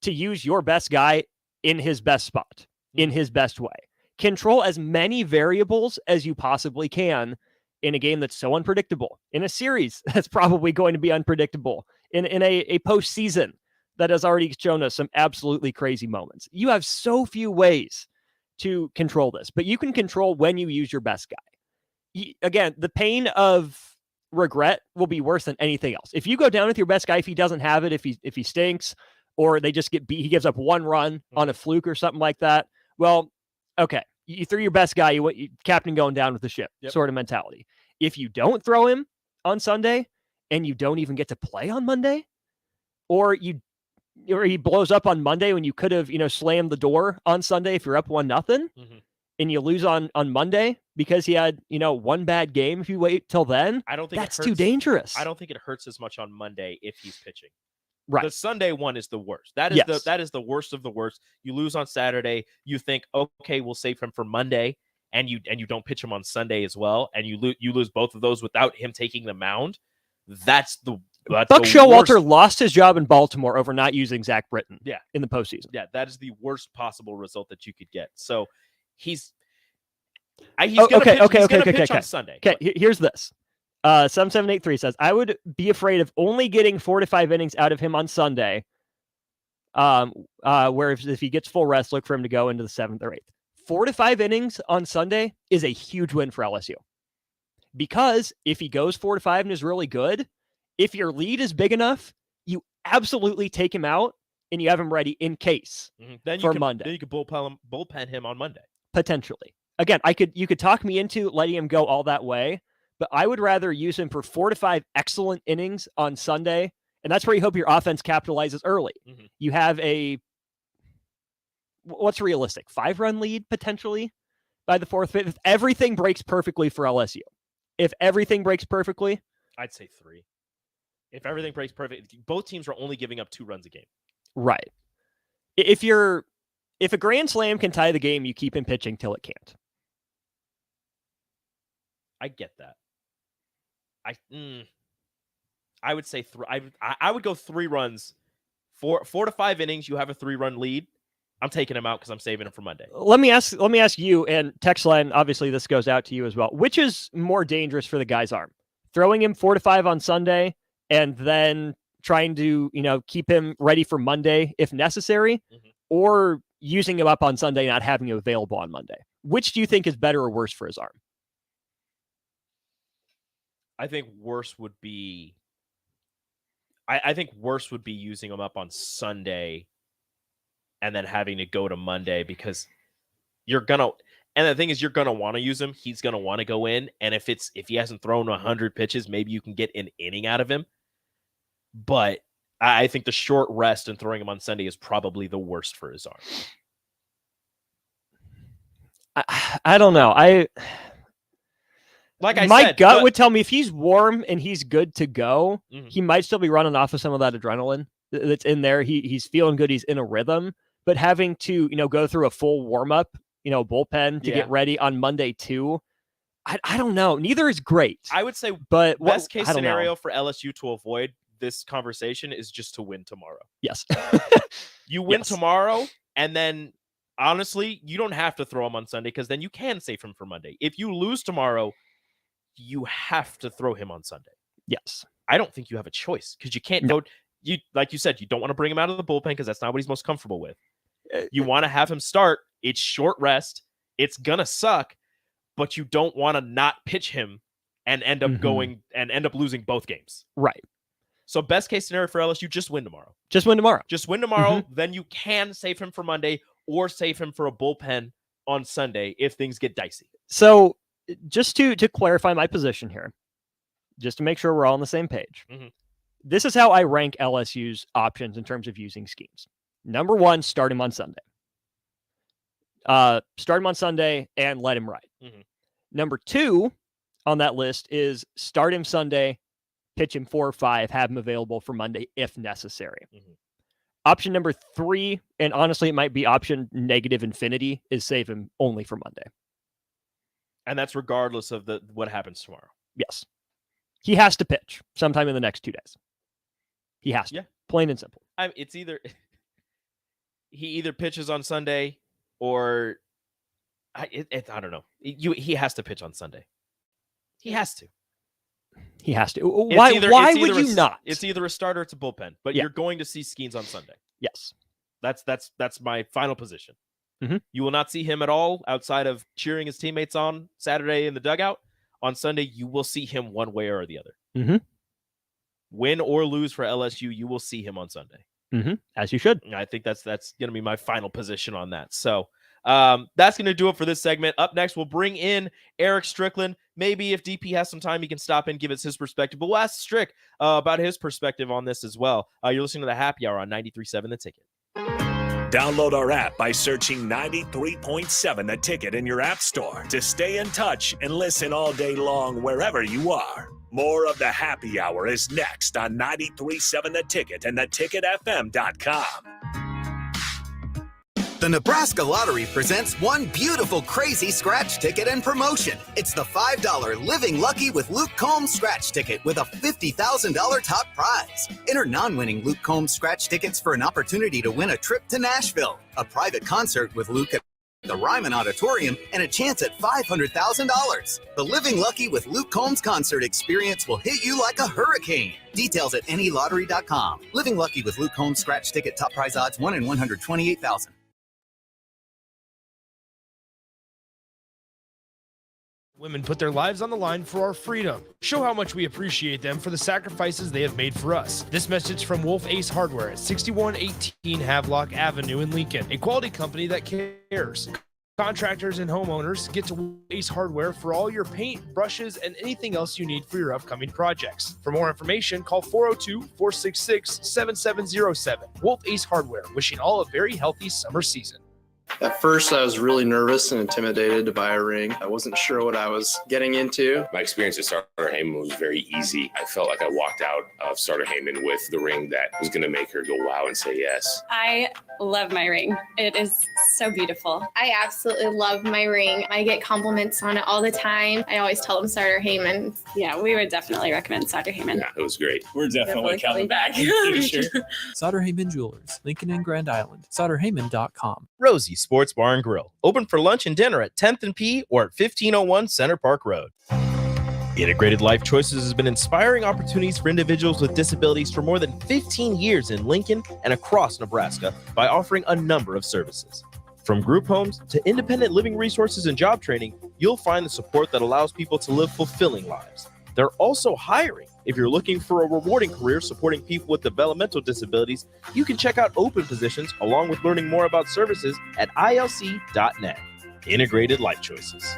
to use your best guy in his best spot, in his best way. Control as many variables as you possibly can in a game that's so unpredictable, in a series that's probably going to be unpredictable, in a postseason that has already shown us some absolutely crazy moments. You have so few ways to control this, but you can control when you use your best guy. Again, the pain of regret will be worse than anything else. If you go down with your best guy, if he doesn't have it, if he stinks, or they just get beat, he gives up 1 run on a fluke or something like that. Well, okay, you threw your best guy, you captain going down with the ship sort of mentality. If you don't throw him on Sunday and you don't even get to play on Monday, or he blows up on Monday when you could have, slammed the door on Sunday if you're up 1-0, and you lose on Monday because he had, 1 bad game. If you wait till then, I don't think that's too dangerous. I don't think it hurts as much on Monday if he's pitching. Right. The Sunday one is the worst. That is the worst of the worst. You lose on Saturday. You think, okay, we'll save him for Monday, and you don't pitch him on Sunday as well, and you lose both of those without him taking the mound. That's the Buck Showalter lost his job in Baltimore over not using Zach Britton. In the postseason. Yeah, that is the worst possible result that you could get. So he's going to pitch on Sunday. Okay, here's this. 7783 says, I would be afraid of only getting 4 to 5 innings out of him on Sunday. Where if he gets full rest, look for him to go into the 7th or 8th. 4 to 5 innings on Sunday is a huge win for LSU. Because if he goes 4 to 5 and is really good, if your lead is big enough, you absolutely take him out and you have him ready in case for Monday. Then you could bullpen him on Monday. Potentially. Again, you could talk me into letting him go all that way, but I would rather use him for 4 to 5 excellent innings on Sunday. And that's where you hope your offense capitalizes early. You have what's realistic? 5-run lead potentially by the 4th, 5th. If everything breaks perfectly for LSU. If everything breaks perfectly, I'd say 3. If everything breaks perfect, both teams are only giving up 2 runs a game. Right. If a grand slam can tie the game, you keep him pitching till it can't. I get that. I would say 3. I would go 3 runs, 4 to 5 innings. You have a 3-run lead. I'm taking him out because I'm saving him for Monday. Let me ask you, and text line, obviously this goes out to you as well. Which is more dangerous for the guy's arm? Throwing him 4 to 5 on Sunday and then trying to, keep him ready for Monday if necessary, or using him up on Sunday, not having him available on Monday? Which do you think is better or worse for his arm? I think worse would be using him up on Sunday and then having to go to Monday, because and the thing is, you're going to want to use him. He's going to want to go in. And if he hasn't thrown 100 pitches, maybe you can get an inning out of him. But I think the short rest and throwing him on Sunday is probably the worst for his arm. I don't know. My said, gut would tell me if he's warm and he's good to go, he might still be running off of some of that adrenaline that's in there. He's feeling good. He's in a rhythm, but having to, go through a full warm up, bullpen to get ready on Monday too. I don't know. Neither is great. I would say, but best case scenario for LSU to avoid this conversation is just to win tomorrow. Yes. You win tomorrow, and then honestly, you don't have to throw him on Sunday because then you can save him for Monday. If you lose tomorrow, you have to throw him on Sunday. Yes. I don't think you have a choice because you can't go. You like you said, you don't want to bring him out of the bullpen because that's not what he's most comfortable with. You want to have him start. It's short rest. It's gonna suck, but you don't want to not pitch him and end up going and end up losing both games. Right. So best case scenario for LSU, just win tomorrow. Just win tomorrow. Just win tomorrow. Then you can save him for Monday or save him for a bullpen on Sunday if things get dicey. So just to clarify my position here, just to make sure we're all on the same page. This is how I rank LSU's options in terms of using schemes. Number 1, start him on Sunday. Start him on Sunday and let him ride. Number 2 on that list is start him Sunday, pitch him 4 or 5, have him available for Monday if necessary. Option number 3, and honestly, it might be option negative infinity, is save him only for Monday. And that's regardless of what happens tomorrow. Yes. He has to pitch sometime in the next 2 days. He has to. Plain and simple. It's either he either pitches on Sunday or I don't know. He has to pitch on Sunday. He has to. He has to. Why would you not? It's either a starter or it's a bullpen, but you're going to see Skeens on Sunday. Yes. That's my final position. You will not see him at all outside of cheering his teammates on Saturday in the dugout. On Sunday, you will see him one way or the other. Win or lose for LSU, you will see him on Sunday. As you should. I think that's going to be my final position on that. So that's going to do it for this segment. Up next, we'll bring in Eric Strickland. Maybe if DP has some time, he can stop in, give us his perspective. But we'll ask Strick about his perspective on this as well. You're listening to the Happy Hour on 93.7 The Ticket. Download our app by searching 93.7 The Ticket in your app store to stay in touch and listen all day long wherever you are. More of the Happy Hour is next on 93.7 The Ticket and theticketfm.com. The Nebraska Lottery presents one beautiful, crazy scratch ticket and promotion. It's the $5 Living Lucky with Luke Combs scratch ticket with a $50,000 top prize. Enter non-winning Luke Combs scratch tickets for an opportunity to win a trip to Nashville, a private concert with Luke at the Ryman Auditorium, and a chance at $500,000. The Living Lucky with Luke Combs concert experience will hit you like a hurricane. Details at nelottery.com. Living Lucky with Luke Combs scratch ticket top prize odds 1 in 128,000. Women put their lives on the line for our freedom. Show how much we appreciate them for the sacrifices they have made for us. This message from Wolf Ace Hardware at 6118 Havelock Avenue in Lincoln, a quality company that cares. Contractors and homeowners get to Wolf Ace Hardware for all your paint, brushes, and anything else you need for your upcoming projects. For more information, call 402-466-7707. Wolf Ace Hardware, wishing all a very healthy summer season. At first, I was really nervous and intimidated to buy a ring. I wasn't sure what I was getting into. My experience at Starter Heyman was very easy. I felt like I walked out of Starter Heyman with the ring that was going to make her go wow and say yes. I love my ring. It is so beautiful. I absolutely love my ring. I get compliments on it all the time. I always tell them Starter Heyman. Yeah, we would definitely recommend Starter Heyman. Yeah, it was great. We're definitely coming back. Sauter Heyman Jewelers, Lincoln and Grand Island. SauterHeyman.com. Rosie Sports Bar and Grill, open for lunch and dinner at 10th and P or at 1501 Center Park Road. Integrated Life Choices has been inspiring opportunities for individuals with disabilities for more than 15 years in Lincoln and across Nebraska by offering a number of services. From group homes to independent living resources and job training, you'll find the support that allows people to live fulfilling lives. They're also hiring. If you're looking for a rewarding career supporting people with developmental disabilities, you can check out open positions along with learning more about services at ilc.net. Integrated Life Choices.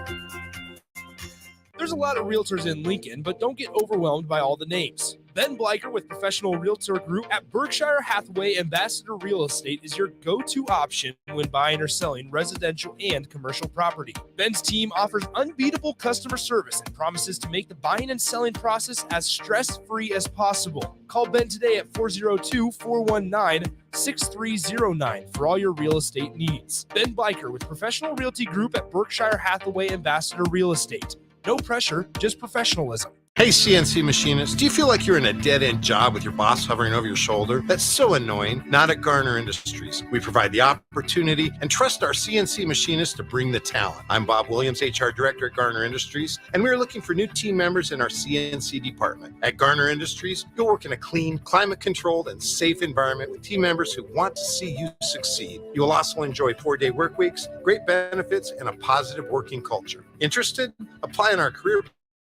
There's a lot of realtors in Lincoln, but don't get overwhelmed by all the names. Ben Bleicher with Professional Realtor Group at Berkshire Hathaway Ambassador Real Estate is your go-to option when buying or selling residential and commercial property. Ben's team offers unbeatable customer service and promises to make the buying and selling process as stress-free as possible. Call Ben today at 402-419-6309 for all your real estate needs. Ben Bleicher with Professional Realty Group at Berkshire Hathaway Ambassador Real Estate. No pressure, just professionalism. Hey, CNC machinists, do you feel like you're in a dead-end job with your boss hovering over your shoulder? That's so annoying. Not at Garner Industries. We provide the opportunity and trust our CNC machinists to bring the talent. I'm Bob Williams, HR Director at Garner Industries, and we're looking for new team members in our CNC department. At Garner Industries, you'll work in a clean, climate-controlled, and safe environment with team members who want to see you succeed. You will also enjoy 4-day work weeks, great benefits, and a positive working culture. Interested? Apply on our career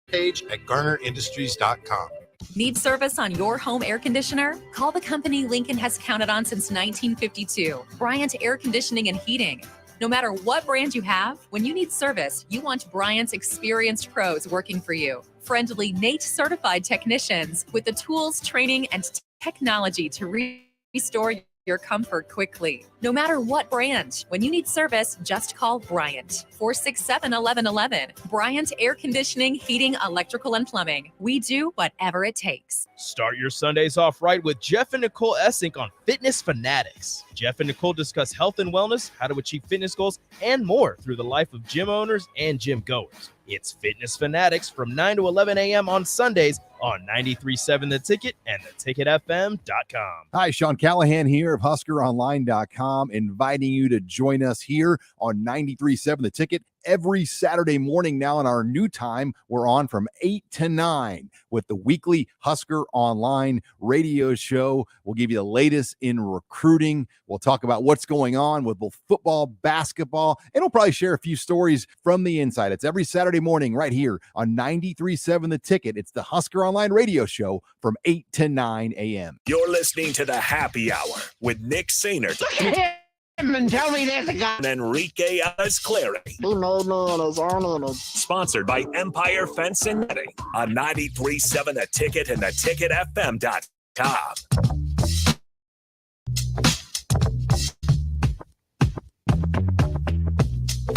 page at GarnerIndustries.com. Need service on your home air conditioner? Call the company Lincoln has counted on since 1952, Bryant Air Conditioning and Heating. No matter what brand you have, when you need service, you want Bryant's experienced pros working for you. Friendly NATE certified technicians with the tools, training, and technology to restore your comfort quickly. No matter what brand, when you need service, just call Bryant. 467-1111. Bryant Air Conditioning, Heating, Electrical, and Plumbing. We do whatever it takes. Start your Sundays off right with Jeff and Nicole Essink on Fitness Fanatics. Jeff and Nicole discuss health and wellness, how to achieve fitness goals, and more through the life of gym owners and gym goers. It's Fitness Fanatics from 9 to 11 a.m. on Sundays on 93.7 The Ticket and theticketfm.com. Hi, Sean Callahan here of HuskerOnline.com, inviting you to join us here on 93.7 The Ticket every Saturday morning. Now in our new time, we're on from 8 to 9 with the weekly Husker Online radio show. We'll give you the latest in recruiting. We'll talk about what's going on with both football, basketball, and we'll probably share a few stories from the inside. It's every Saturday morning right here on 93.7 The Ticket. It's the Husker Online radio show from 8 to 9 a.m. You're listening to the Happy Hour with Nick Sainert. Look at him and tell me there's a guy. And Enrique Clary. Sponsored by Empire Fence and Netting on 93.7 The Ticket and theticketfm.com.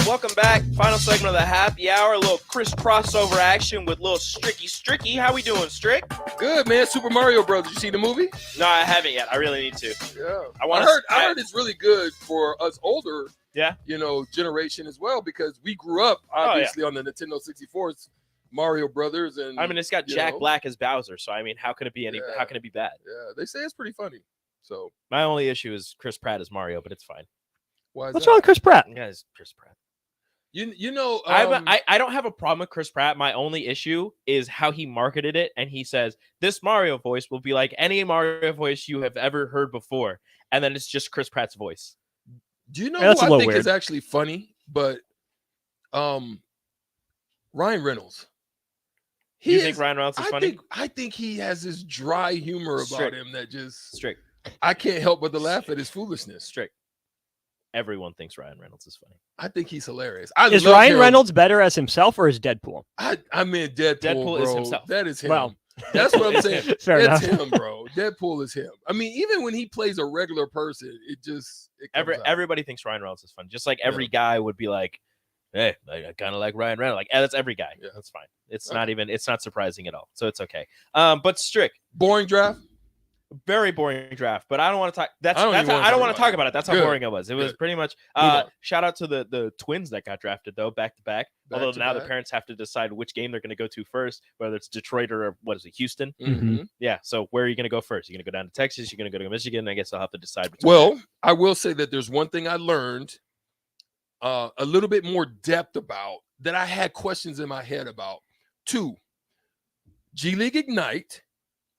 Welcome back. Final segment of the Happy Hour. A little Chris crossover action with little Stricky. How we doing, Strick? Good, man. Super Mario Bros. Did you see the movie? No, I haven't yet. I really need to. Yeah. I heard it's really good for us older, yeah, generation as well, because we grew up obviously on the Nintendo 64's Mario Brothers, and I mean it's got Jack Black as Bowser, so I mean how can it be how can it be bad? Yeah, they say it's pretty funny. So my only issue is Chris Pratt as Mario, but it's fine. What's wrong with Chris Pratt? Yeah, it's Chris Pratt. I don't have a problem with Chris Pratt. My only issue is how he marketed it, and he says this Mario voice will be like any Mario voice you have ever heard before, and then it's just Chris Pratt's voice. Do you know who I think is actually funny? But Ryan Reynolds. You think Ryan Reynolds is funny? I think he has this dry humor about him that just strict. I can't help but to laugh at his foolishness. Strict. Everyone thinks Ryan Reynolds is funny. I think he's hilarious. Is Ryan Reynolds better as himself or as Deadpool? I mean, Deadpool bro. Is himself. That is him. Well, that's what I'm saying. Fair That's him, bro. Deadpool is him. I mean, even when he plays a regular person, it comes out. Everybody thinks Ryan Reynolds is fun. Just like every guy would be like, hey, I kind of like Ryan Reynolds. Like, that's every guy. Yeah. That's fine. It's not surprising at all. So it's okay. But Strick. Boring draft? Very boring draft, but I don't want to talk. I don't want to talk about it. That's how boring it was. It was pretty much. Shout out to the twins that got drafted though, back to back. Although now the parents have to decide which game they're going to go to first, whether it's Detroit or Houston. Mm-hmm. Yeah. So where are you going to go first? You're going to go down to Texas. You're going to go to Michigan. I guess I'll have to decide. Well, I will say that there's one thing I learned a little bit more depth about that I had questions in my head about. 2, G League Ignite.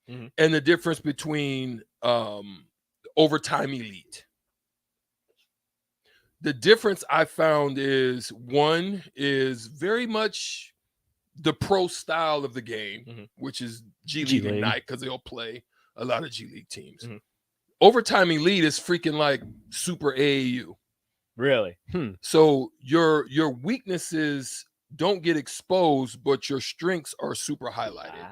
Mm-hmm. And the difference between overtime elite. The difference I found is one is very much the pro style of the game, which is G League Ignite, because they'll play a lot of G League teams. Mm-hmm. Overtime elite is freaking like super AAU. Really? So your weaknesses don't get exposed, but your strengths are super highlighted.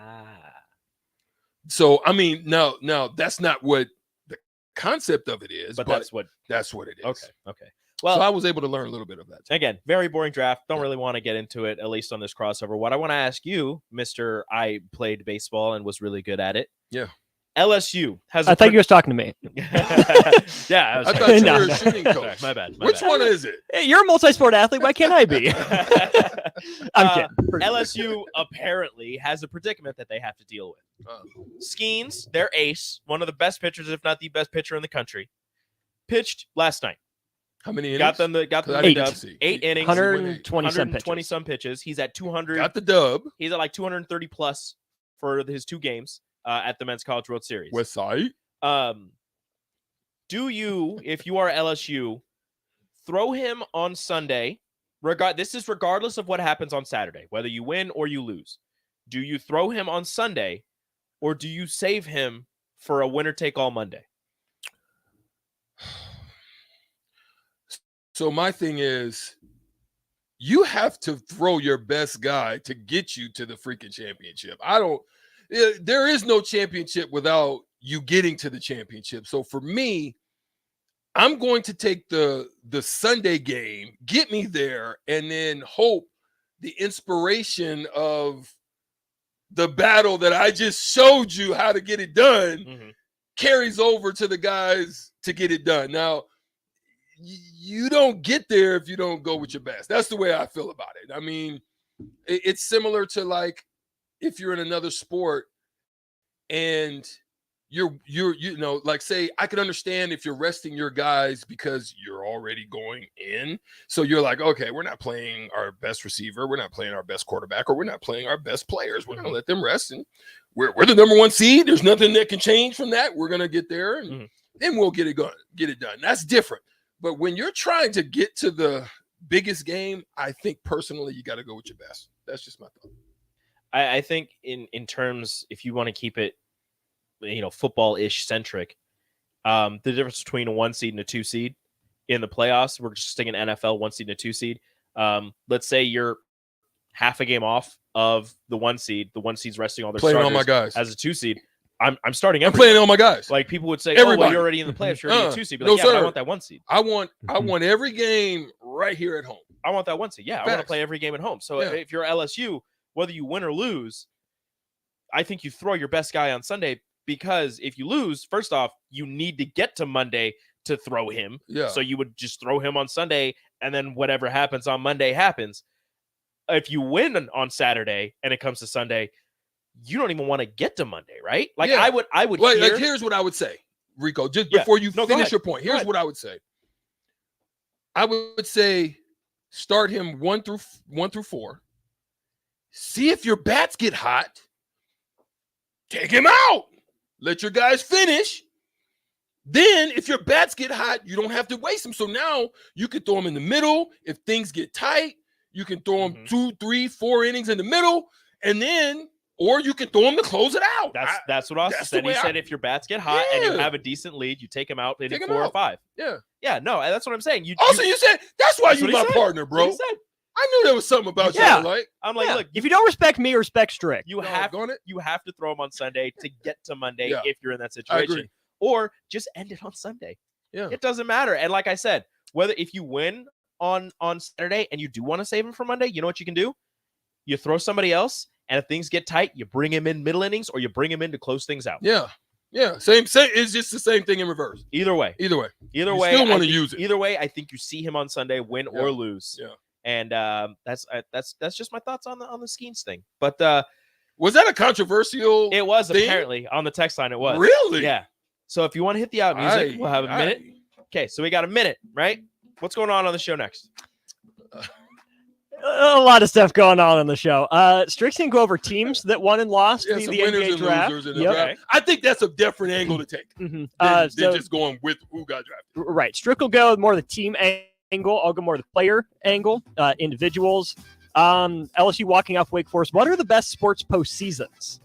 So I mean, no, that's not what the concept of it is, But that's what it is. Okay. Well, so I was able to learn a little bit of that. Again, very boring draft. Don't really want to get into it, at least on this crossover. What I want to ask you, Mr. I played baseball and was really good at it. Yeah. LSU has. I thought you was talking to me. Yeah, I thought you were a shooting coach. Sorry, my bad. Which one is it? Hey, you're a multi-sport athlete. Why can't I be? I'm kidding. LSU apparently has a predicament that they have to deal with. Skeens, their ace, one of the best pitchers, if not the best pitcher in the country, pitched last night. How many innings? Got them the Eight. dub. 8 innings, 120 some pitches. He's at 200. Got the dub. He's at like 230 plus for his 2 games at the Men's College World Series. West Side. Do you, if you are LSU, throw him on Sunday? This is regardless of what happens on Saturday, whether you win or you lose. Do you throw him on Sunday, or do you save him for a winner-take-all Monday? So my thing is, you have to throw your best guy to get you to the freaking championship. There is no championship without you getting to the championship. So for me, I'm going to take the Sunday game, get me there, and then hope the inspiration of the battle that I just showed you how to get it done carries over to the guys to get it done. Now, you don't get there if you don't go with your best. That's the way I feel about it. I mean, it's similar to like if you're in another sport and you know, like say, I could understand if you're resting your guys because you're already going in. So you're like, okay, we're not playing our best receiver, we're not playing our best quarterback, or we're not playing our best players. We're gonna let them rest, and we're the number 1 seed. There's nothing that can change from that. We're gonna get there, and then we'll get it done. That's different. But when you're trying to get to the biggest game, I think personally you got to go with your best. That's just my thought. I think in terms, if you want to keep it, football-ish centric, the difference between a 1 seed and a 2 seed in the playoffs, we're just sticking NFL 1 seed and a 2 seed. Let's say you're half a game off of the 1 seed. The 1 seed's resting all their playing starters all my guys as a 2 seed. I'm starting. I'm playing all my guys. Like people would say, everybody. "Oh, well, you're already in the playoffs. You're already in 2 seed." But No, I want that 1 seed. I want every game right here at home. I want that 1 seed. Yeah, I want to play every game at home. So if you're LSU, whether you win or lose, I think you throw your best guy on Sunday, because if you lose, first off, you need to get to Monday to throw him. Yeah. So you would just throw him on Sunday, and then whatever happens on Monday happens. If you win on Saturday and it comes to Sunday, you don't even want to get to Monday, right? Like I would. Well, like here's what I would say, Rico. Just before you finish your point, here's what I would say. I would say start him 1 through 4. See if your bats get hot. Take him out. Let your guys finish. Then, if your bats get hot, you don't have to waste them. So now you can throw them in the middle. If things get tight, you can throw them 2, 3, 4 innings in the middle, and then, or you can throw them to close it out. That's what Austin said. He said if your bats get hot and you have a decent lead, you take them out in 4 or 5. Yeah. No, that's what I'm saying. You said that's why you my partner, bro. I knew there was something about you. Like I'm like, look, if you don't respect me, respect Strick. You have to throw them on Sunday to get to Monday if you're in that I situation, agree. or just end it on Sunday. Yeah, it doesn't matter. And like I said, if you win on Saturday and you do want to save him for Monday, you know what you can do? You throw somebody else, and if things get tight, you bring him in middle innings, or you bring him in to close things out. Yeah. Same. It's just the same thing in reverse. Either way. You Still want to use it. Either way, I think you see him on Sunday, win or lose. Yeah. And that's just my thoughts on the Skeens thing. But was that a controversial? It was thing? Apparently on the text line. It was really. Yeah. So if you want to hit the out music, we'll have a minute. Okay, so we got a minute, right? What's going on the show next? A lot of stuff going on the show. Strick's going to go over teams that won and lost in the winners NBA and draft. losers in the draft. I think that's a different angle to take. Mm-hmm. Than just going with who got drafted. Right. Strick will go more the team angle. I'll go more the player angle, individuals. LSU walking off Wake Forest. What are the best sports postseasons?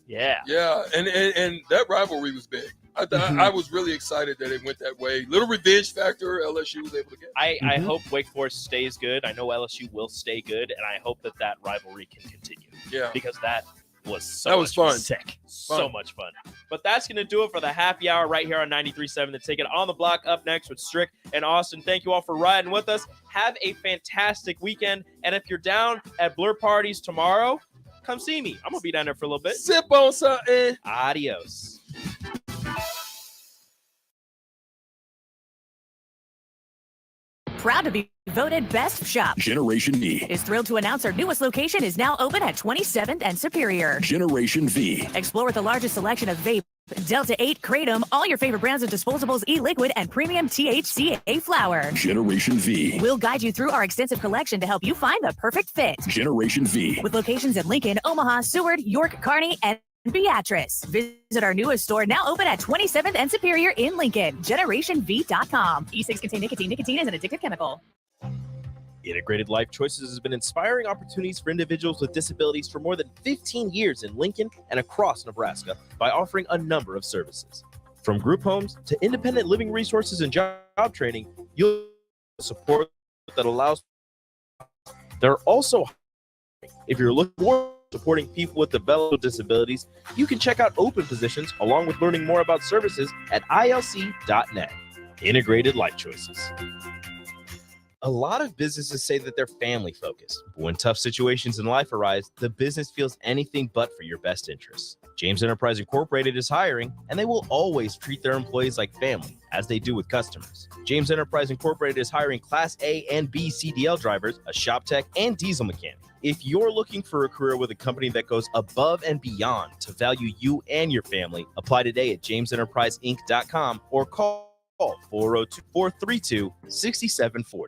Yeah. Yeah, and that rivalry was big. I was really excited that it went that way. Little revenge factor LSU was able to get. I hope Wake Forest stays good. I know LSU will stay good, and I hope that rivalry can continue. Yeah. Because that was so That was much fun. sick. So Fun. much fun. But that's going to do it for the happy hour right here on 93.7 The Ticket. On the block up next with Strick and Austin. Thank you all for riding with us. Have a fantastic weekend. And if you're down at Blur Parties tomorrow, come see me. I'm going to be down there for a little bit. Sip on something. Adios. Proud to be voted Best Shop. Generation V. Is thrilled to announce our newest location is now open at 27th and Superior. Generation V. Explore the largest selection of vape, Delta 8, Kratom, all your favorite brands of disposables, e-liquid, and premium THCA flower. Generation V. We'll guide you through our extensive collection to help you find the perfect fit. Generation V. With locations in Lincoln, Omaha, Seward, York, Kearney, and Beatrice. Visit our newest store now open at 27th and Superior in Lincoln. GenerationV.com. E6 contain nicotine. Nicotine is an addictive chemical. Integrated Life Choices has been inspiring opportunities for individuals with disabilities for more than 15 years in Lincoln and across Nebraska by offering a number of services. From group homes to independent living resources and job training, you'll support that allows. They're also, if you're looking for supporting people with developmental disabilities, you can check out open positions along with learning more about services at ilc.net. Integrated Life Choices. A lot of businesses say that they're family focused, but when tough situations in life arise, the business feels anything but for your best interests. James Enterprise Incorporated is hiring, and they will always treat their employees like family, as they do with customers. James Enterprise Incorporated is hiring Class A and B CDL drivers, a shop tech, and diesel mechanic. If you're looking for a career with a company that goes above and beyond to value you and your family, apply today at jamesenterpriseinc.com or call 402-432-6740.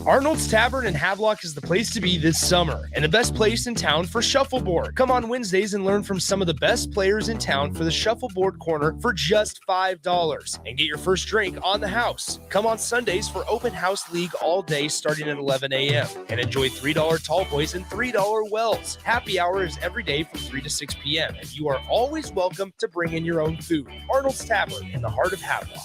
Arnold's Tavern in Havelock is the place to be this summer and the best place in town for shuffleboard. Come on Wednesdays and learn from some of the best players in town for the shuffleboard corner for just $5 and get your first drink on the house. Come on Sundays for open house league all day starting at 11 a.m. and enjoy $3 tall boys and $3 wells. Happy hour is every day from 3 to 6 p.m. and you are always welcome to bring in your own food. Arnold's Tavern in the heart of Havelock.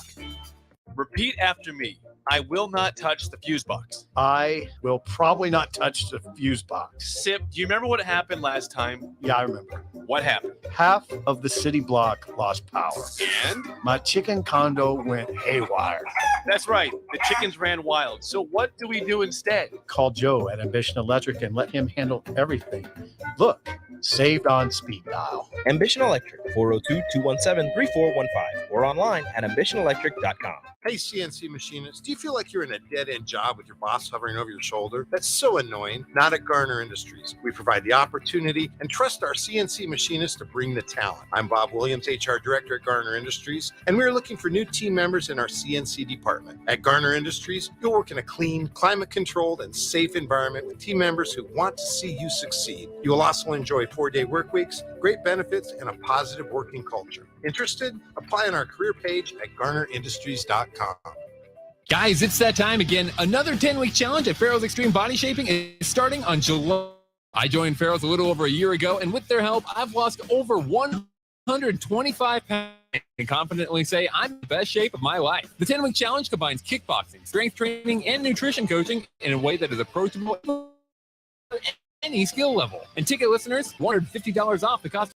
Repeat after me. I will not touch the fuse box. I will probably not touch the fuse box. Sip, do you remember what happened last time? Yeah, I remember. What happened? Half of the city block lost power. And? My chicken condo went haywire. That's right. The chickens ran wild. So what do we do instead? Call Joe at Ambition Electric and let him handle everything. Look, saved on speed dial. Ambition Electric, 402-217-3415 or online at ambitionelectric.com. Hey, CNC machinists, do you feel like you're in a dead-end job with your boss hovering over your shoulder? That's so annoying. Not at Garner Industries. We provide the opportunity and trust our CNC machinists to bring the talent. I'm Bob Williams, HR Director at Garner Industries, and we're looking for new team members in our CNC department. At Garner Industries, you'll work in a clean, climate-controlled, and safe environment with team members who want to see you succeed. You will also enjoy 4-day work weeks, great benefits, and a positive working culture. Interested? Apply on our career page at garnerindustries.com. Guys, it's that time again. Another 10-week challenge at Farrell's Extreme Body Shaping is starting on July. I joined Farrell's a little over a year ago, and with their help, I've lost over 125 pounds and confidently say I'm in the best shape of my life. The 10-week challenge combines kickboxing, strength training, and nutrition coaching in a way that is approachable at any skill level. And ticket listeners, $150 off the cost